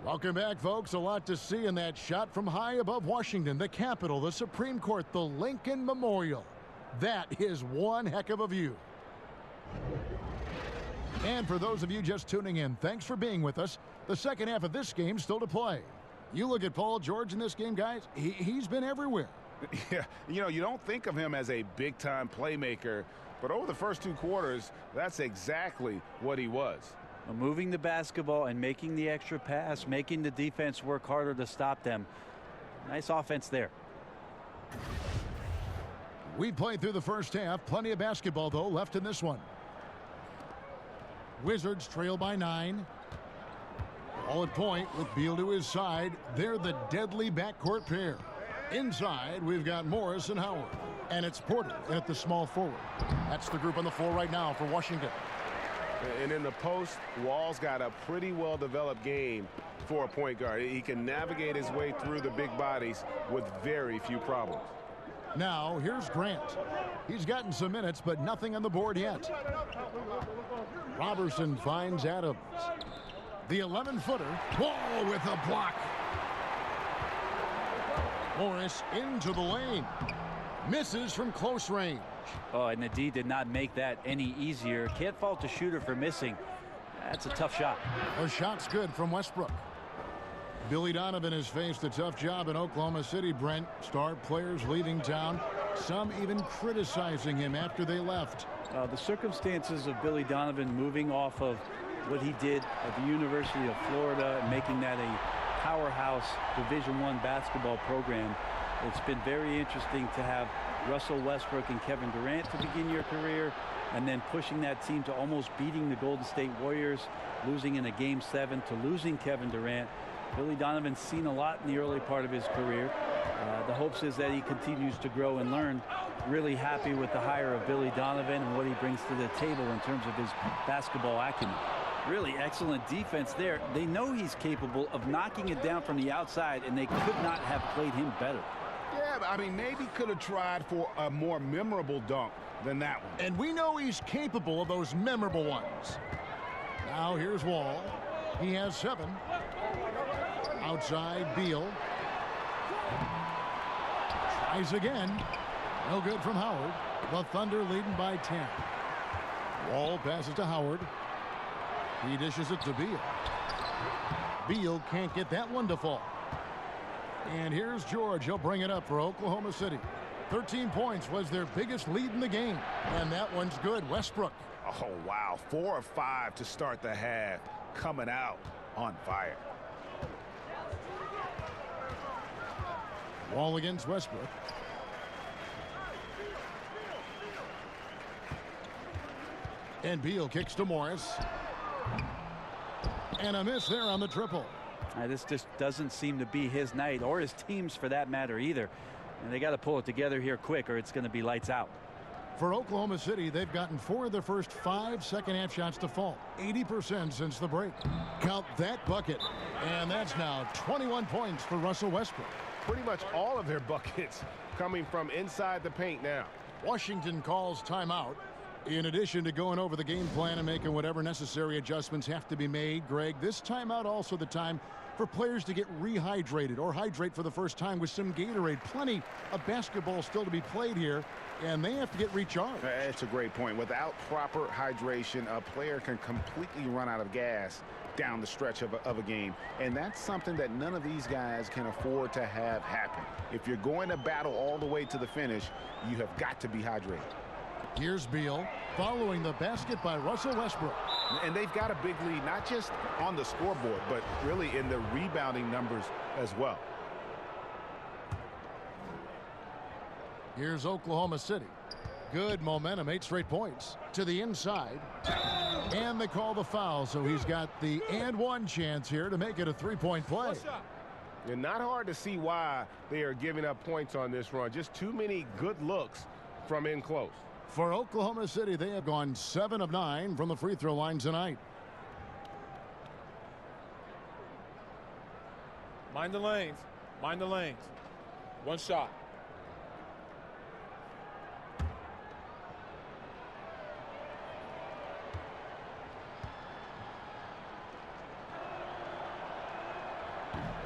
Welcome back, folks. A lot to see in that shot from high above Washington, the Capitol, the Supreme Court, the Lincoln Memorial. That is one heck of a view. And for those of you just tuning in, thanks for being with us. The second half of this game still to play. You look at Paul George in this game, guys. He's been everywhere. Yeah, you don't think of him as a big-time playmaker, but over the first 2 quarters, that's exactly what he was. Moving the basketball and making the extra pass, making the defense work harder to stop them. Nice offense there. We played through the first half. Plenty of basketball, though, left in this one. Wizards trail by 9. All at point with Beal to his side. They're the deadly backcourt pair. Inside, we've got Morris and Howard. And it's Porter in at the small forward. That's the group on the floor right now for Washington. And in the post, Wall's got a pretty well-developed game for a point guard. He can navigate his way through the big bodies with very few problems. Now, here's Grant. He's gotten some minutes, but nothing on the board yet. Robertson finds Adams. The 11-footer. Whoa, with a block. Morris into the lane. Misses from close range. Oh, and the D did not make that any easier. Can't fault the shooter for missing. That's a tough shot. A shot's good from Westbrook. Billy Donovan has faced a tough job in Oklahoma City, Brent. Star players leaving town, some even criticizing him after they left. The circumstances of Billy Donovan moving off of what he did at the University of Florida and making that a powerhouse Division I basketball program. It's been very interesting to have Russell Westbrook and Kevin Durant to begin your career, and then pushing that team to almost beating the Golden State Warriors, losing in a Game 7 to losing Kevin Durant. Billy Donovan's seen a lot in the early part of his career. The hopes is that he continues to grow and learn. Really happy with the hire of Billy Donovan and what he brings to the table in terms of his basketball acumen. Really excellent defense there. They know he's capable of knocking it down from the outside, and they could not have played him better. Yeah, but I mean, maybe could have tried for a more memorable dunk than that one. And we know he's capable of those memorable ones. Now here's Wall. He has 7. Outside, Beal. Tries again. No good from Howard. The Thunder leading by 10. Wall passes to Howard. He dishes it to Beal. Beal can't get that one to fall. And here's George. He'll bring it up for Oklahoma City. 13 points was their biggest lead in the game. And that one's good. Westbrook. Oh, wow. 4 of 5 to start the half. Coming out on fire. Wall against Westbrook. And Beal kicks to Morris. And a miss there on the triple. This just doesn't seem to be his night, or his team's for that matter either. And they got to pull it together here quick, or it's going to be lights out. For Oklahoma City, they've gotten 4 of their first 5 second-half shots to fall. 80% since the break. Count that bucket. And that's now 21 points for Russell Westbrook. Pretty much all of their buckets coming from inside the paint now. Washington calls timeout. In addition to going over the game plan and making whatever necessary adjustments have to be made, Greg, this timeout also the time for players to get rehydrated or hydrate for the first time with some Gatorade. Plenty of basketball still to be played here, and they have to get recharged. That's a great point. Without proper hydration, a player can completely run out of gas down the stretch of a game. And that's something that none of these guys can afford to have happen. If you're going to battle all the way to the finish, you have got to be hydrated. Here's Beal following the basket by Russell Westbrook. And they've got a big lead, not just on the scoreboard, but really in the rebounding numbers as well. Here's Oklahoma City. Good momentum, 8 straight points to the inside. And they call the foul, so he's got the and one chance here to make it a 3-point play. And not hard to see why they are giving up points on this run. Just too many good looks from in close. For Oklahoma City, they have gone 7 of 9 from the free throw line tonight. Mind the lanes. Mind the lanes. One shot.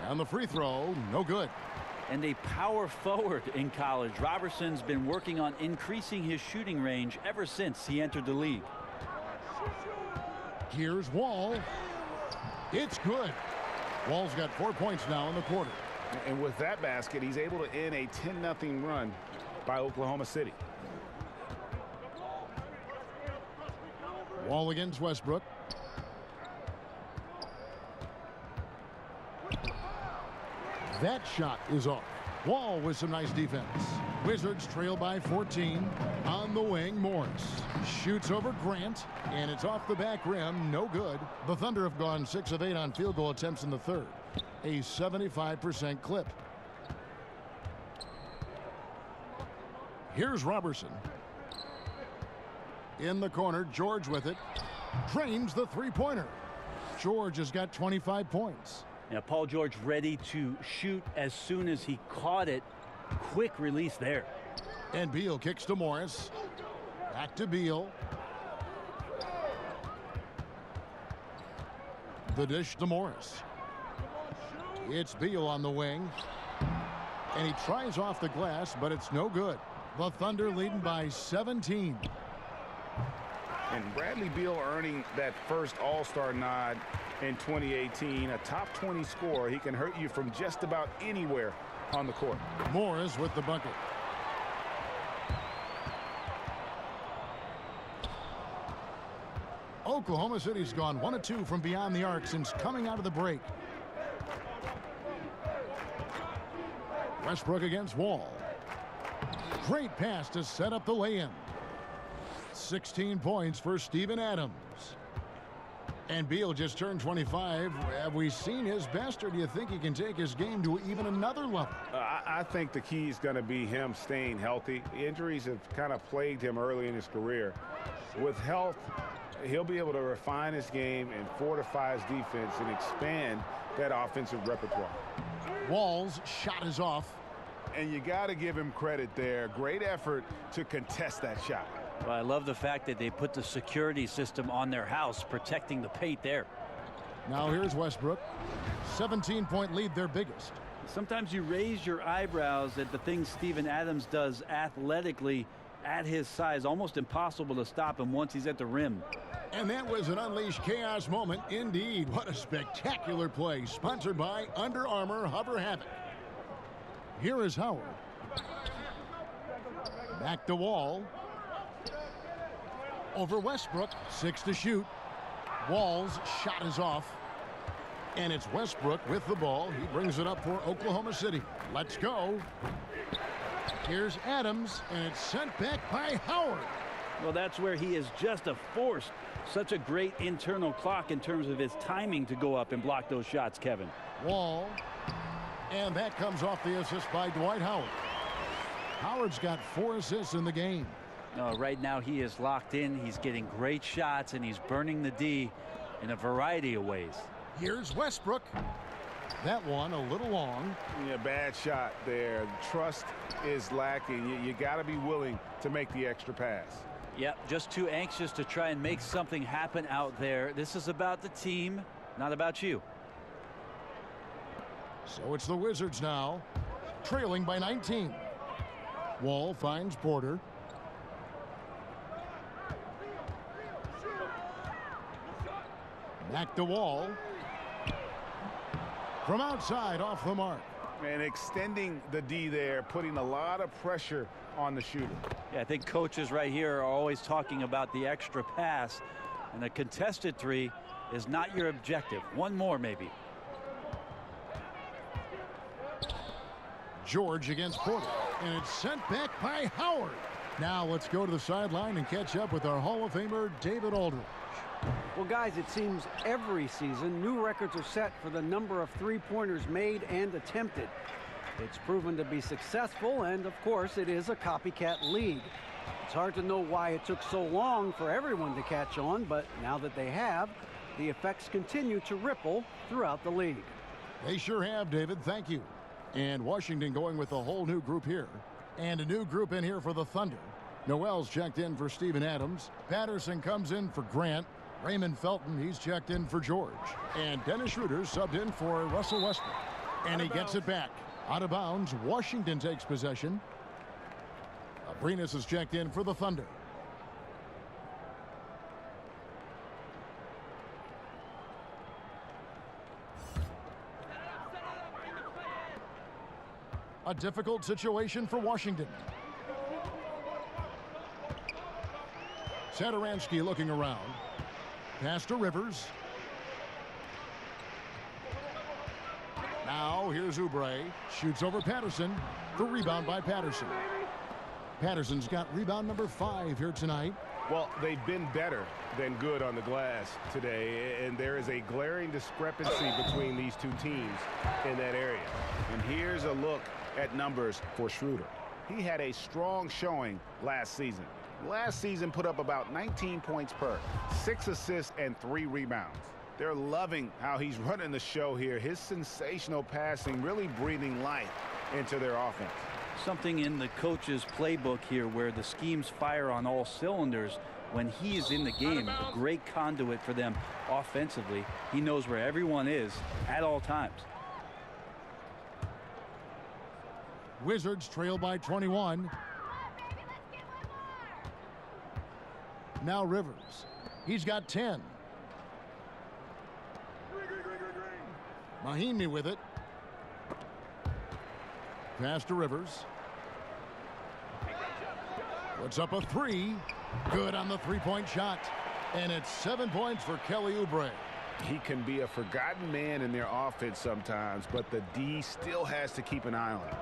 And the free throw, no good. And a power forward in college. Robertson's been working on increasing his shooting range ever since he entered the league. Here's Wall. It's good. Wall's got 4 points now in the quarter. And with that basket, he's able to end a 10-0 run by Oklahoma City. Wall against Westbrook. That shot is off. Wall with some nice defense. Wizards trail by 14. On the wing, Morris shoots over Grant, and it's off the back rim. No good. The Thunder have gone 6 of 8 on field goal attempts in the third. A 75% clip. Here's Robertson. In the corner, George with it. Drains the three-pointer. George has got 25 points. Now, Paul George ready to shoot as soon as he caught it. Quick release there. And Beal kicks to Morris. Back to Beal. The dish to Morris. It's Beal on the wing. And he tries off the glass, but it's no good. The Thunder leading by 17. And Bradley Beal earning that first All-Star nod in 2018. A top 20 scorer. He can hurt you from just about anywhere on the court. Morris with the bucket. Oklahoma City's gone 1 of 2 from beyond the arc since coming out of the break. Westbrook against Wall. Great pass to set up the lay-in. 16 points for Steven Adams. And Beal just turned 25. Have we seen his best, or do you think he can take his game to even another level? I think the key is going to be him staying healthy. Injuries have kind of plagued him early in his career. With health, he'll be able to refine his game and fortify his defense and expand that offensive repertoire. Wall's shot is off. And you got to give him credit there. Great effort to contest that shot. Well, I love the fact that they put the security system on their house, protecting the paint there. Now here's Westbrook. 17-point lead, their biggest. Sometimes you raise your eyebrows at the things Steven Adams does athletically at his size. Almost impossible to stop him once he's at the rim. And that was an unleashed chaos moment indeed. What a spectacular play. Sponsored by Under Armour Hover Havoc. Here is Howard. Back to Wall. Over Westbrook. 6 to shoot. Wall's shot is off. And it's Westbrook with the ball. He brings it up for Oklahoma City. Let's go. Here's Adams, and it's sent back by Howard. Well, that's where he is just a force. Such a great internal clock in terms of his timing to go up and block those shots, Kevin. Wall. And that comes off the assist by Dwight Howard. Howard's got 4 assists in the game. Right now he is locked in. He's getting great shots, and he's burning the D in a variety of ways. Here's Westbrook. That one a little long. Yeah, bad shot there. Trust is lacking. You got to be willing to make the extra pass. Yep, just too anxious to try and make something happen out there. This is about the team, not about you. So it's the Wizards now, trailing by 19. Wall finds Porter. Back to Wall. From outside, off the mark. And extending the D there, putting a lot of pressure on the shooter. Yeah, I think coaches right here are always talking about the extra pass, and a contested three is not your objective. One more, maybe. George against Porter, and it's sent back by Howard. Now let's go to the sideline and catch up with our Hall of Famer, David Aldridge. Well, guys, it seems every season new records are set for the number of three-pointers made and attempted. It's proven to be successful, and of course it is a copycat league. It's hard to know why it took so long for everyone to catch on, but now that they have, the effects continue to ripple throughout the league. They sure have, David. Thank you. And Washington going with a whole new group here. And a new group in here for the Thunder. Noel's checked in for Steven Adams. Patterson comes in for Grant. Raymond Felton, he's checked in for George. And Dennis Schroeder subbed in for Russell Westbrook. And he gets it back. Out of bounds, Washington takes possession. Abrinas is checked in for the Thunder. A difficult situation for Washington. Satoransky looking around. Pass to Rivers. Now here's Oubre. Shoots over Patterson. The rebound by Patterson. Patterson's got rebound number 5 here tonight. Well, they've been better than good on the glass today, and there is a glaring discrepancy between these two teams in that area. And here's a look at numbers for Schroeder. He had a strong showing last season. Last season put up about 19 points per, 6 assists and 3 rebounds. They're loving how he's running the show here. His sensational passing really breathing life into their offense. Something in the coach's playbook here where the schemes fire on all cylinders. When he is in the game, a great conduit for them offensively. He knows where everyone is at all times. Wizards trail by 21. Now Rivers. He's got 10. Mahinmi with it. Pass to Rivers. Puts up a 3. Good on the three-point shot. And it's 7 points for Kelly Oubre. He can be a forgotten man in their offense sometimes, but the D still has to keep an eye on him.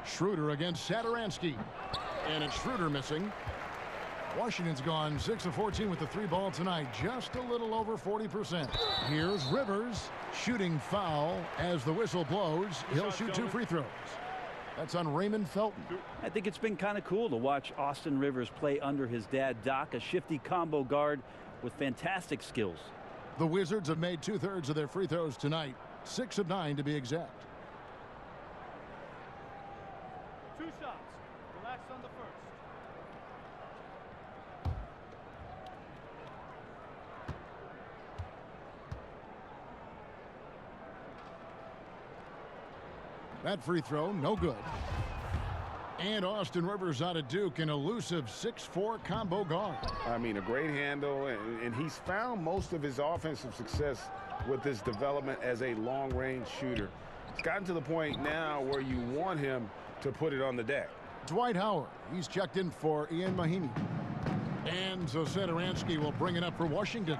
Schroeder against Satoransky. And it's Schroeder missing. Washington's gone 6 of 14 with the 3 ball tonight. Just a little over 40%. Here's Rivers. Shooting foul as the whistle blows. He'll shoot 2 free throws. That's on Raymond Felton. I think it's been kind of cool to watch Austin Rivers play under his dad, Doc, a shifty combo guard with fantastic skills. The Wizards have made 2/3 of their free throws tonight. 6 of 9 to be exact. 2 shots. Relax on the first. That free throw, no good. And Austin Rivers out of Duke, an elusive 6'4" combo guard. I mean, a great handle, and he's found most of his offensive success with his development as a long-range shooter. It's gotten to the point now where you want him to put it on the deck. Dwight Howard, he's checked in for Ian Mahinmi. And so Satoransky will bring it up for Washington.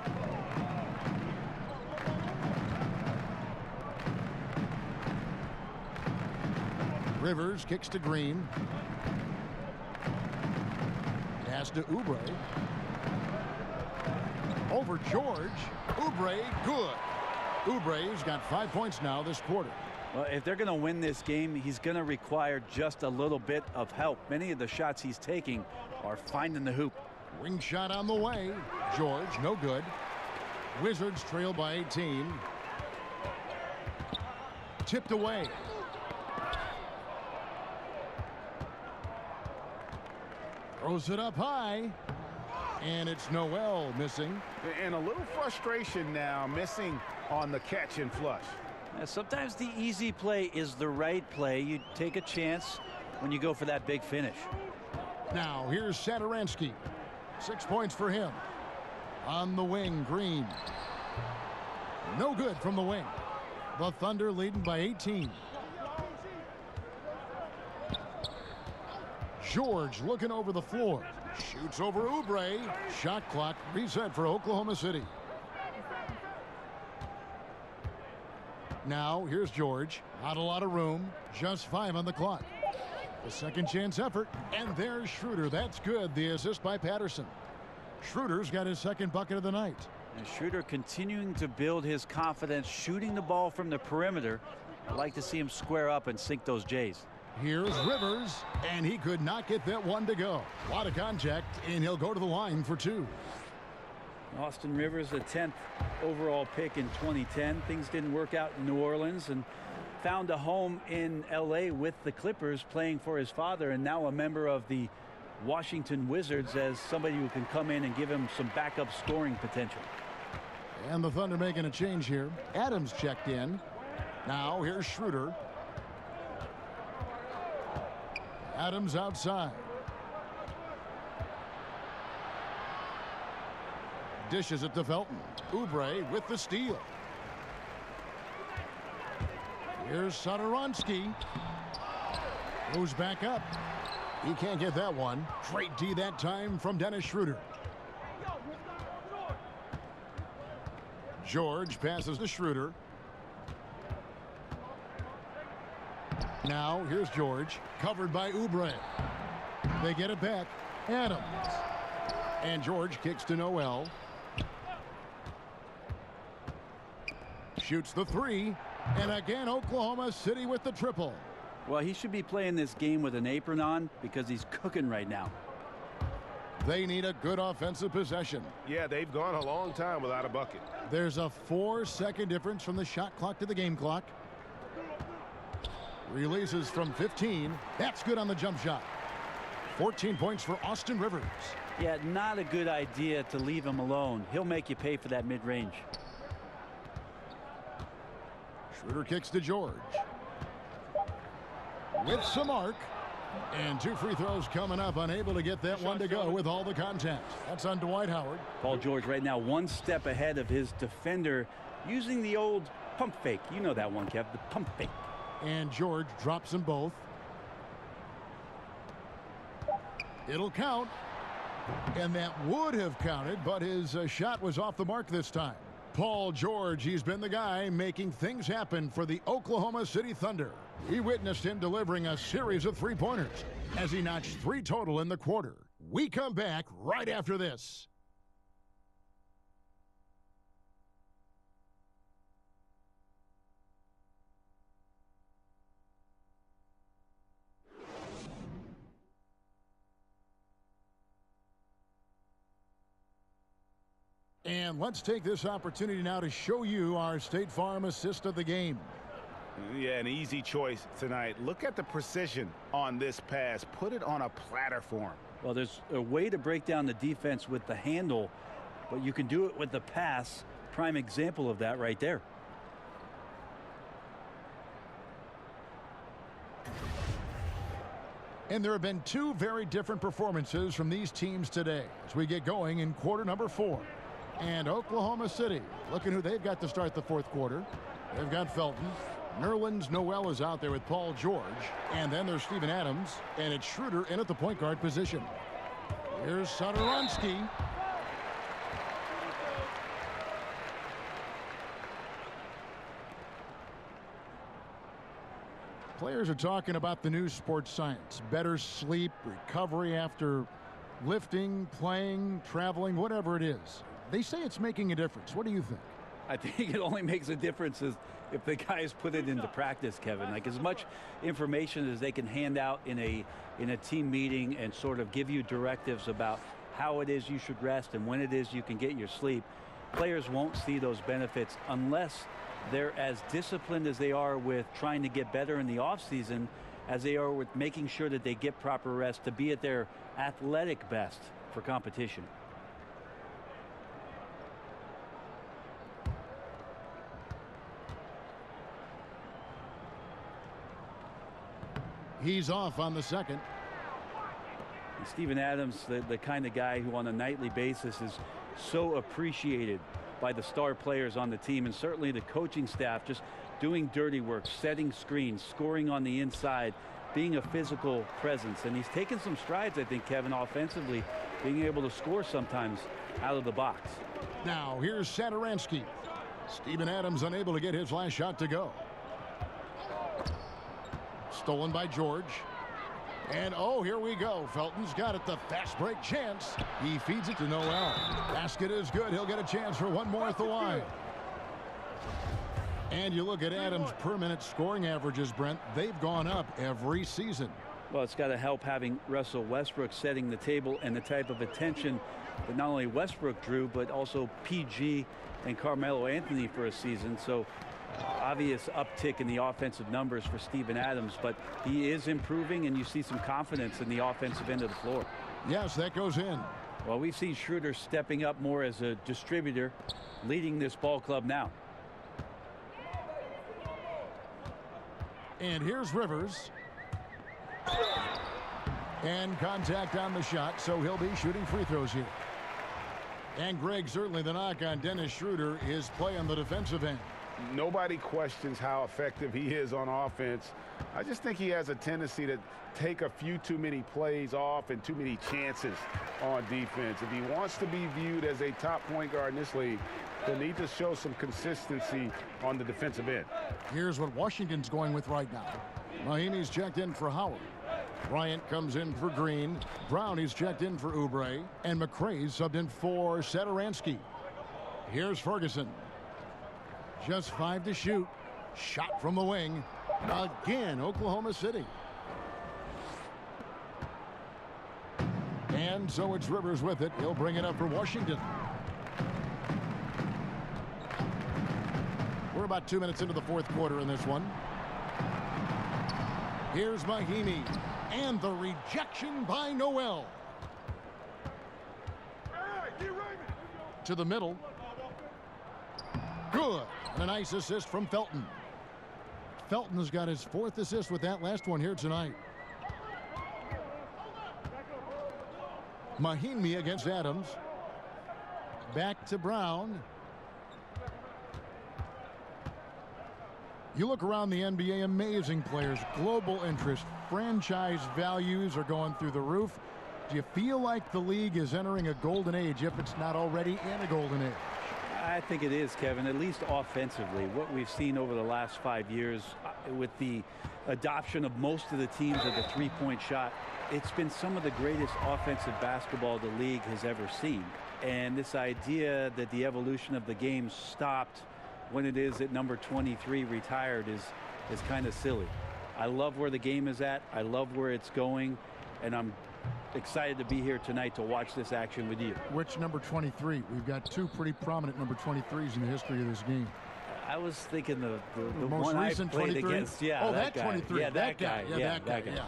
Rivers kicks to Green. Pass to Oubre. Over George. Oubre, good. Oubre's got 5 points now this quarter. Well, if they're going to win this game, he's going to require just a little bit of help. Many of the shots he's taking are finding the hoop. Wing shot on the way. George, no good. Wizards trail by 18. Tipped away. Throws it up high. And it's Noel missing. And a little frustration now, missing on the catch and flush. Sometimes the easy play is the right play. You take a chance when you go for that big finish. Now here's Satoransky. 6 points for him. On the wing, Green. No good from the wing. The Thunder leading by 18. George looking over the floor. Shoots over Oubre. Shot clock reset for Oklahoma City. Now here's George. Not a lot of room. Just 5 on the clock. The second chance effort. And there's Schroeder. That's good. The assist by Patterson. Schroeder's got his second bucket of the night. And Schroeder continuing to build his confidence, shooting the ball from the perimeter. I'd like to see him square up and sink those J's. Here's Rivers, and he could not get that one to go. A lot of contact, and he'll go to the line for 2. Austin Rivers, the 10th overall pick in 2010. Things didn't work out in New Orleans and found a home in L.A. with the Clippers, playing for his father, and now a member of the Washington Wizards as somebody who can come in and give him some backup scoring potential. And the Thunder making a change here. Adams checked in. Now here's Schroeder. Adams outside. Dishes it to Felton. Oubre with the steal. Here's Satoransky. Goes back up. He can't get that one. Great D that time from Dennis Schroeder. George passes to Schroeder. Now here's George, covered by Oubre. They get it back. Adams. And George kicks to Noel. Shoots the 3. And again, Oklahoma City with the triple. Well, he should be playing this game with an apron on because he's cooking right now. They need a good offensive possession. Yeah, they've gone a long time without a bucket. There's a 4-second difference from the shot clock to the game clock. Releases from 15. That's good on the jump shot. 14 points for Austin Rivers. Yeah, not a good idea to leave him alone. He'll make you pay for that mid-range. Schroeder kicks to George. With some arc. And 2 free throws coming up. Unable to get that one to go with all the contact. That's on Dwight Howard. Paul George right now 1 step ahead of his defender using the old pump fake. You know that one, Kev, the pump fake. And George drops them both. It'll count. And that would have counted, but his shot was off the mark this time. Paul George, he's been the guy making things happen for the Oklahoma City Thunder. We witnessed him delivering a series of three-pointers as he notched 3 total in the quarter. We come back right after this. And let's take this opportunity now to show you our State Farm assist of the game. Yeah, an easy choice tonight. Look at the precision on this pass. Put it on a platter form. Well, there's a way to break down the defense with the handle, but you can do it with the pass. Prime example of that right there. And there have been 2 very different performances from these teams today as we get going in quarter number 4. And Oklahoma City, looking who they've got to start the 4th quarter. They've got Felton. Nerlens Noel is out there with Paul George. And then there's Steven Adams. And it's Schroeder in at the point guard position. Here's Satoransky. Players are talking about the new sports science. Better sleep, recovery after lifting, playing, traveling, whatever it is. They say it's making a difference. What do you think? I think it only makes a difference if the guys put it into practice, Kevin. Like as much information as they can hand out in a team meeting and sort of give you directives about how it is you should rest and when it is you can get your sleep. Players won't see those benefits unless they're as disciplined as they are with trying to get better in the offseason as they are with making sure that they get proper rest to be at their athletic best for competition. He's off on the second. And Steven Adams, the kind of guy who on a nightly basis is so appreciated by the star players on the team and certainly the coaching staff, just doing dirty work, setting screens, scoring on the inside, being a physical presence. And he's taken some strides, I think, Kevin, offensively, being able to score sometimes out of the box. Now here's Satoransky. Steven Adams unable to get his last shot to go. Stolen by George. And oh, here we go. Felton's got it. The fast break chance. He feeds it to Noel. Basket is good. He'll get a chance for one more at the line. And you look at Adams' per minute scoring averages, Brent. They've gone up every season. Well, it's got to help having Russell Westbrook setting the table and the type of attention that not only Westbrook drew, but also PG and Carmelo Anthony for a season. So obvious uptick in the offensive numbers for Steven Adams, but he is improving and you see some confidence in the offensive end of the floor. Yes, that goes in. Well, we've seen Schroeder stepping up more as a distributor, leading this ball club now. And here's Rivers. And contact on the shot, so he'll be shooting free throws here. And Greg, certainly the knock on Dennis Schroeder is play on the defensive end. Nobody questions how effective he is on offense. I just think he has a tendency to take a few too many plays off and too many chances on defense. If he wants to be viewed as a top point guard in this league, he'll need to show some consistency on the defensive end. Here's what Washington's going with right now. Mahimi's checked in for Howard. Bryant comes in for Green. Brownie's checked in for Oubre. And McRae's subbed in for Satoransky. Here's Ferguson. Just 5 to shoot. Shot from the wing. Again, Oklahoma City. And so it's Rivers with it. He'll bring it up for Washington. We're about 2 minutes into the fourth quarter in this one. Here's Mahimi. And the rejection by Noel. To the middle. Good. And a nice assist from Felton. Felton has got his 4th assist with that last one here tonight. Mahimi against Adams. Back to Brown. You look around the NBA, amazing players, global interest, franchise values are going through the roof. Do you feel like the league is entering a golden age, if it's not already in a golden age? I think it is, Kevin, at least offensively. What we've seen over the last 5 years with the adoption of most of the teams of the three-point shot, it's been some of the greatest offensive basketball the league has ever seen. And this idea that the evolution of the game stopped when it is at number 23 retired is kind of silly. I love where the game is at. I love where it's going. And I'm excited to be here tonight to watch this action with you. Which number 23? We've got 2 pretty prominent number 23s in the history of this game. I was thinking the most one recent I played 23? against. Yeah, oh, that that guy. 23. Yeah, that guy. Yeah, that guy. Yeah.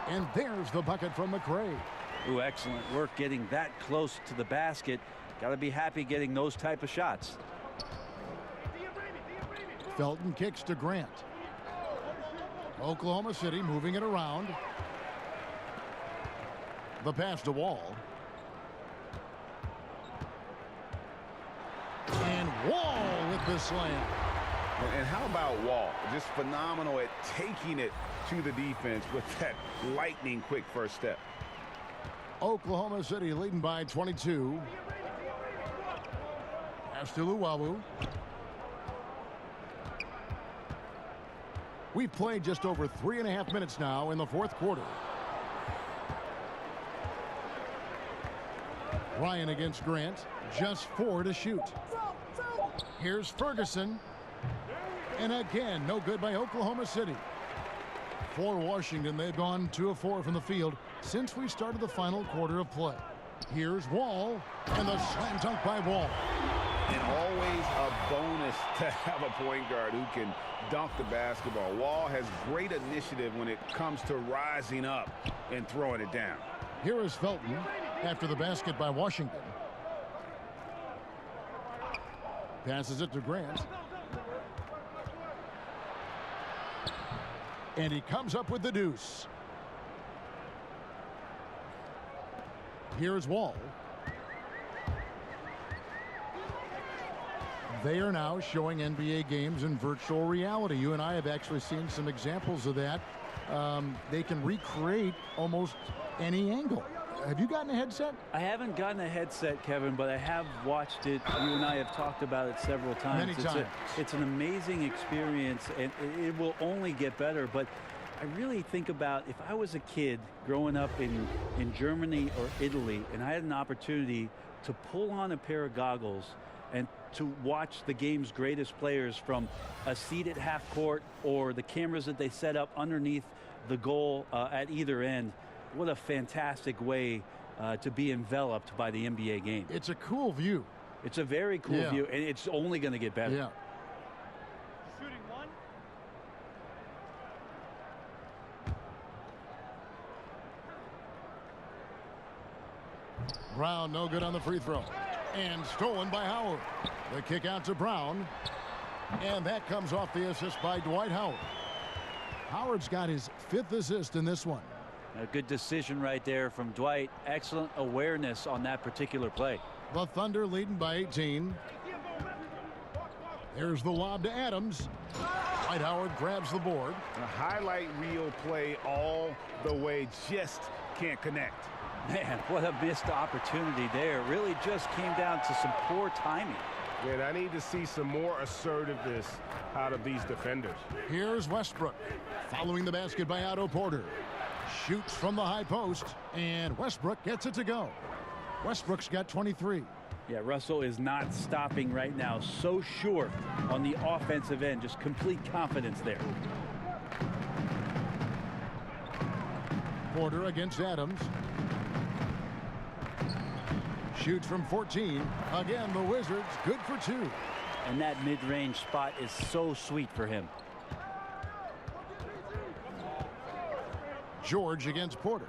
And there's the bucket from McRae. Ooh, excellent work getting that close to the basket. Got to be happy getting those type of shots. Felton kicks to Grant. Oklahoma City moving it around. The pass to Wall. And Wall with the slam. And how about Wall? Just phenomenal at taking it to the defense with that lightning quick first step. Oklahoma City leading by 22. Pass to Luwawu. We've played just over 3.5 minutes now in the fourth quarter. Ryan against Grant. Just 4 to shoot. Here's Ferguson. And again, no good by Oklahoma City. For Washington, they've gone 2 of 4 from the field since we started the final quarter of play. Here's Wall. And the slam dunk by Wall. And always a bonus to have a point guard who can dunk the basketball. Wall has great initiative when it comes to rising up and throwing it down. Here is Felton after the basket by Washington. Passes it to Grant. And he comes up with the deuce. Here's Wall. They are now showing NBA games in virtual reality. You and I have actually seen some examples of that. They can recreate almost any angle. Have you gotten a headset? I haven't gotten a headset, Kevin, but I have watched it. You and I have talked about it several times. Many times. It's an amazing experience, and it will only get better. But I really think about if I was a kid growing up in Germany or Italy, and I had an opportunity to pull on a pair of goggles and to watch the game's greatest players from a seat at half court or the cameras that they set up underneath the goal at either end. What a fantastic way to be enveloped by the NBA game. It's a cool view. It's a very cool view, and it's only going to get better. Yeah. Shooting one. Brown no good on the free throw. And stolen by Howard. The kick out to Brown. And that comes off the assist by Dwight Howard. Howard's got his 5th assist in this one. A good decision right there from Dwight. Excellent awareness on that particular play. The Thunder leading by 18. There's the lob to Adams. Dwight Howard grabs the board. A highlight reel play all the way, just can't connect. Man, what a missed opportunity there. Really just came down to some poor timing. Man, I need to see some more assertiveness out of these defenders. Here's Westbrook following the basket by Otto Porter. Shoots from the high post, and Westbrook gets it to go. Westbrook's got 23. Yeah, Russell is not stopping right now. So sure on the offensive end. Just complete confidence there. Porter against Adams. Shoots from 14. Again, the Wizards good for 2. And that mid-range spot is so sweet for him. George against Porter.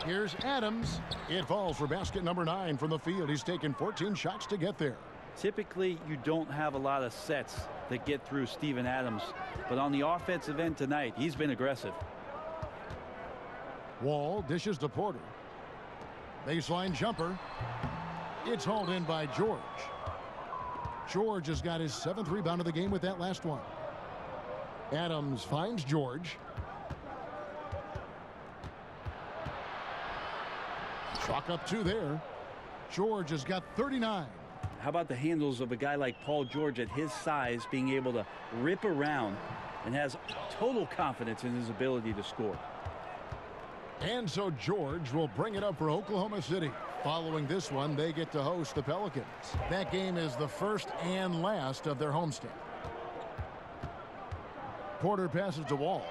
Here's Adams. It falls for basket number 9 from the field. He's taken 14 shots to get there. Typically, you don't have a lot of sets that get through Steven Adams. But on the offensive end tonight, he's been aggressive. Wall dishes to Porter. Baseline jumper. It's hauled in by George. George has got his 7th rebound of the game with that last one. Adams finds George. Chalk up 2 there. George has got 39. How about the handles of a guy like Paul George at his size being able to rip around and has total confidence in his ability to score. And so George will bring it up for Oklahoma City. Following this one, they get to host the Pelicans. That game is the first and last of their homestand. Porter passes to Wall.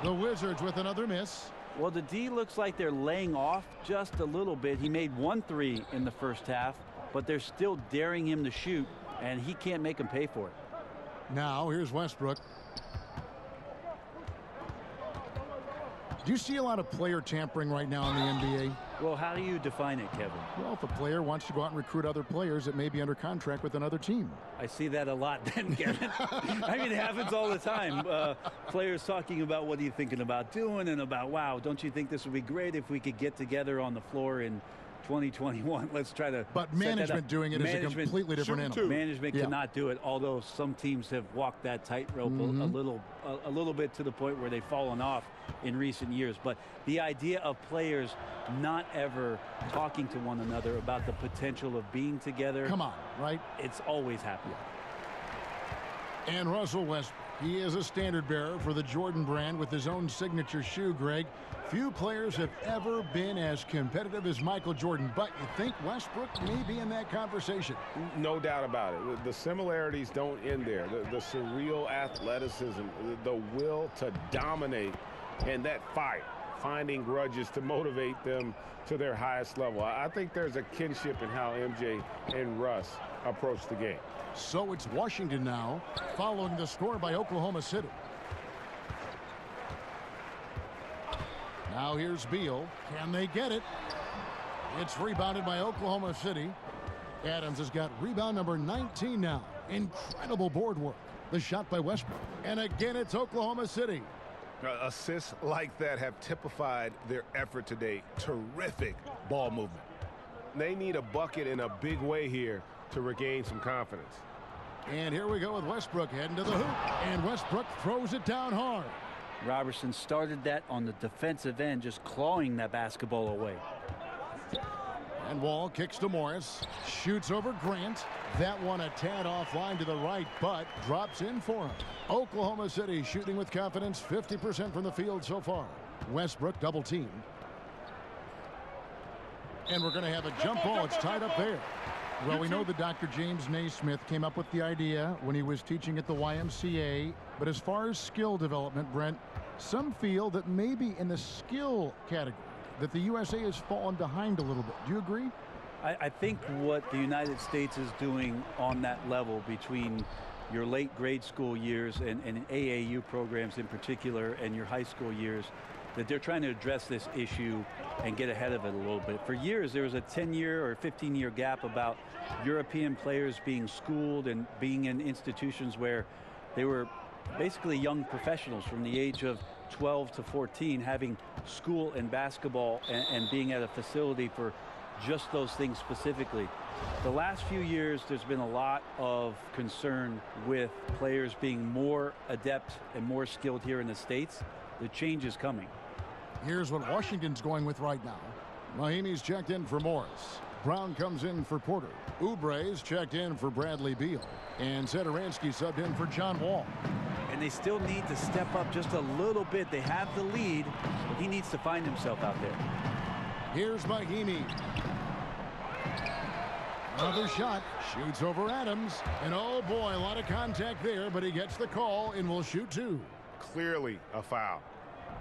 The Wizards with another miss. Well, the D looks like they're laying off just a little bit. He made 1 3 in the first half, but they're still daring him to shoot, and he can't make them pay for it. Now, here's Westbrook. Do you see a lot of player tampering right now in the NBA? Well, how do you define it, Kevin? Well, if a player wants to go out and recruit other players that may be under contract with another team. I see that a lot then, Kevin. I mean, it happens all the time. Players talking about what are you thinking about doing and about, wow, don't you think this would be great if we could get together on the floor in 2021. Let's try to. But management doing it is a completely different animal. Management cannot do it, although some teams have walked that tightrope a little bit to the point where they've fallen off in recent years. But the idea of players not ever talking to one another about the potential of being together. Come on, right? It's always happening. And Russell Westbrook, he is a standard bearer for the Jordan brand with his own signature shoe, Greg. Few players have ever been as competitive as Michael Jordan, but you think Westbrook may be in that conversation. No doubt about it. The similarities don't end there. The surreal athleticism, the will to dominate, and that fire, finding grudges to motivate them to their highest level. I think there's a kinship in how MJ and Russ approach the game. So it's Washington now, following the score by Oklahoma City. Now here's Beal. Can they get it? It's rebounded by Oklahoma City. Adams has got rebound number 19 now. Incredible board work. The shot by Westbrook. And again, it's Oklahoma City. Assists like that have typified their effort today. Terrific ball movement. They need a bucket in a big way here to regain some confidence. And here we go with Westbrook heading to the hoop. And Westbrook throws it down hard. Robertson started that on the defensive end, just clawing that basketball away. And Wall kicks to Morris. Shoots over Grant. That one a tad offline to the right, but drops in for him. Oklahoma City shooting with confidence, 50% from the field so far. Westbrook double teamed. And we're going to have a jump ball. It's tied up there. Well, we know that Dr. James Naismith came up with the idea when he was teaching at the YMCA. But as far as skill development, Brent, some feel that maybe in the skill category that the USA has fallen behind a little bit. Do you agree? I think what the United States is doing on that level between your late grade school years and AAU programs in particular and your high school years, that they're trying to address this issue and get ahead of it a little bit. For years, there was a 10-year or 15-year gap about European players being schooled and being in institutions where they were basically young professionals from the age of 12 to 14 having school and basketball and being at a facility for just those things specifically. The last few years, there's been a lot of concern with players being more adept and more skilled here in the States. The change is coming. Here's what Washington's going with right now. Mahimi's checked in for Morris. Brown comes in for Porter. Oubre's checked in for Bradley Beal. And Satoransky subbed in for John Wall. And they still need to step up just a little bit. They have the lead, but he needs to find himself out there. Here's Mahimi. Another shot. Shoots over Adams. And oh boy, a lot of contact there, but he gets the call and will shoot 2. Clearly a foul.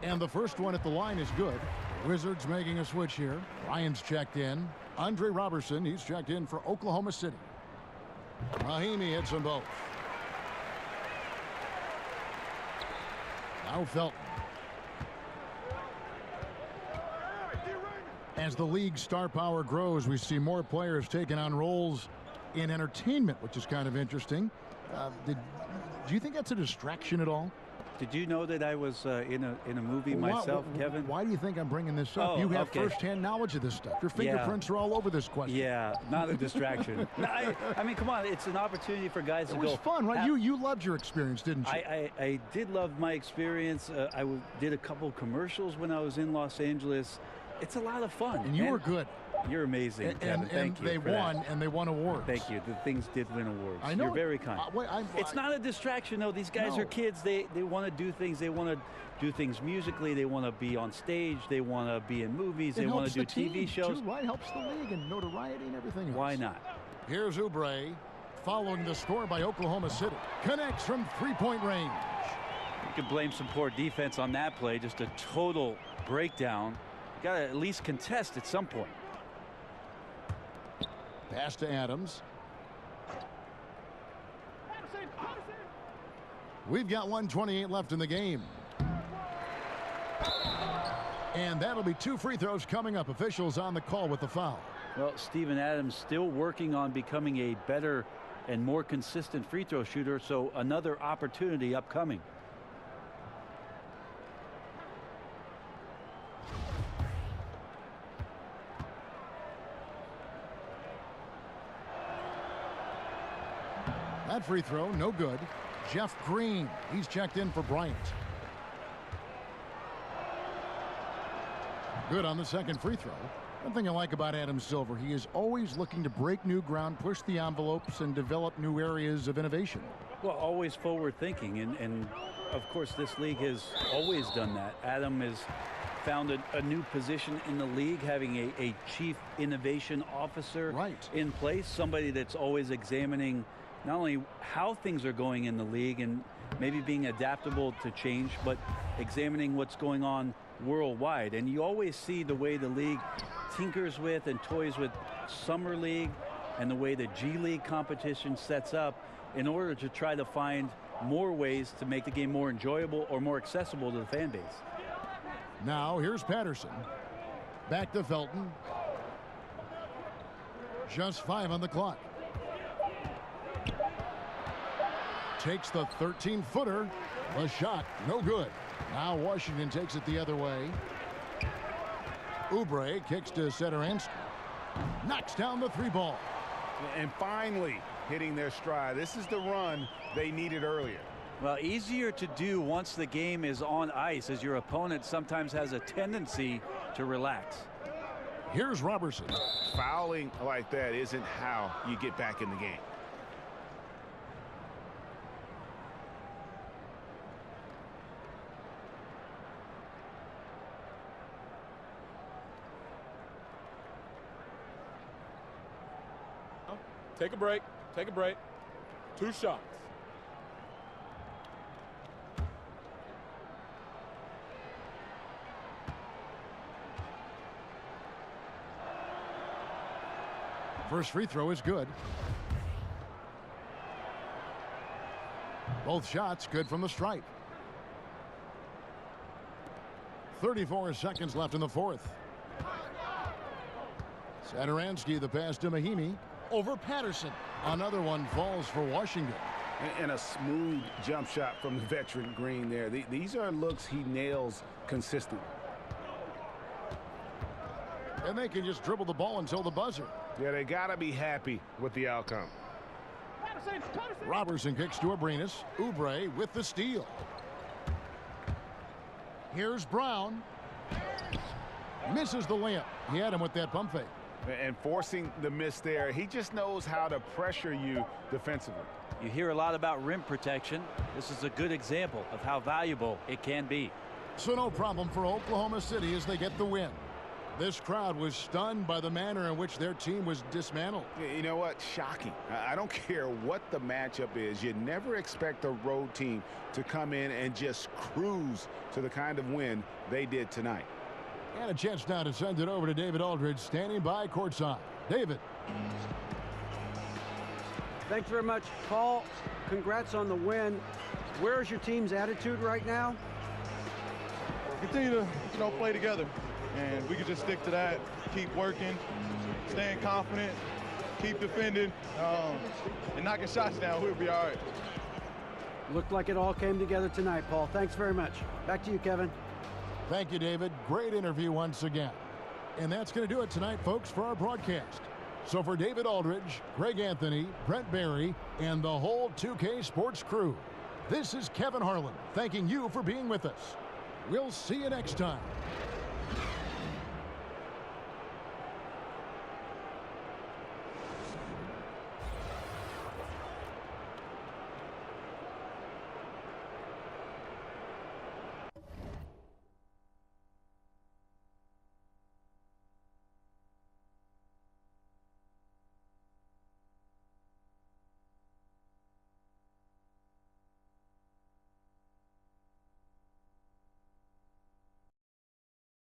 And the first one at the line is good. Wizards making a switch here. Ryan's checked in. Andre Robertson, he's checked in for Oklahoma City. Mahimi hits them both. Now Felton. As the league's star power grows, we see more players taking on roles in entertainment, which is kind of interesting. Do you think that's a distraction at all? Did you know that I was in a movie myself, Kevin? Why do you think I'm bringing this up? You have firsthand knowledge of this stuff. Your fingerprints are all over this question. Yeah, not a distraction. I mean, come on, it's an opportunity for guys to go. It was fun, right? You loved your experience, didn't you? I did love my experience. I did a couple commercials when I was in Los Angeles. It's a lot of fun. And you were good. You're amazing, Kevin. Thank you. They won, and they won awards. Thank you. The things did win awards. I know. You're very kind. It's not a distraction, though. These guys are kids. They want to do things. They want to do things musically. They want to be on stage. They want to be in movies. They want to do TV shows. Too, right? Helps the league and notoriety and everything else. Why not? Here's Oubre, following the score by Oklahoma City. Connects from three-point range. You can blame some poor defense on that play. Just a total breakdown. Got to at least contest at some point. Pass to Adams. We've got 1:28 left in the game. And that'll be 2 free throws coming up. Officials on the call with the foul. Well, Steven Adams still working on becoming a better and more consistent free throw shooter, so another opportunity upcoming. That free throw, no good. Jeff Green, he's checked in for Bryant. Good on the second free throw. One thing I like about Adam Silver, he is always looking to break new ground, push the envelopes, and develop new areas of innovation. Well, always forward thinking, and of course this league has always done that. Adam has found a new position in the league, having a chief innovation officer in place, somebody that's always examining not only how things are going in the league and maybe being adaptable to change, but examining what's going on worldwide. And you always see the way the league tinkers with and toys with Summer League and the way the G League competition sets up in order to try to find more ways to make the game more enjoyable or more accessible to the fan base. Now here's Patterson. Back to Felton. Just 5 on the clock. Takes the 13-footer. The shot, no good. Now Washington takes it the other way. Oubre kicks to Satoransky. Knocks down the 3-ball. And finally hitting their stride. This is the run they needed earlier. Well, easier to do once the game is on ice, as your opponent sometimes has a tendency to relax. Here's Robertson. Fouling like that isn't how you get back in the game. Take a break. Take a break. 2 shots. First free throw is good. Both shots good from the stripe. 34 seconds left in the fourth. Satoransky, the pass to Mahimi. Over Patterson. Another one falls for Washington. And a smooth jump shot from the veteran Green there. These are looks he nails consistently. And they can just dribble the ball until the buzzer. Yeah, they got to be happy with the outcome. Robertson kicks to Abrinas. Oubre with the steal. Here's Brown. Misses the layup. He had him with that pump fake. And forcing the miss there, he just knows how to pressure you defensively. You hear a lot about rim protection. This is a good example of how valuable it can be. So no problem for Oklahoma City as they get the win. This crowd was stunned by the manner in which their team was dismantled. You know what? Shocking. I don't care what the matchup is. You never expect a road team to come in and just cruise to the kind of win they did tonight. And a chance now to send it over to David Aldridge, standing by courtside. David. Thanks very much, Paul. Congrats on the win. Where's your team's attitude right now? Continue to, play together. And we can just stick to that, keep working, staying confident, keep defending, and knocking shots down. We'll be all right. Looked like it all came together tonight, Paul. Thanks very much. Back to you, Kevin. Thank you, David. Great interview once again. And that's going to do it tonight, folks, for our broadcast. So for David Aldridge, Greg Anthony, Brent Barry, and the whole 2K Sports crew, this is Kevin Harlan thanking you for being with us. We'll see you next time.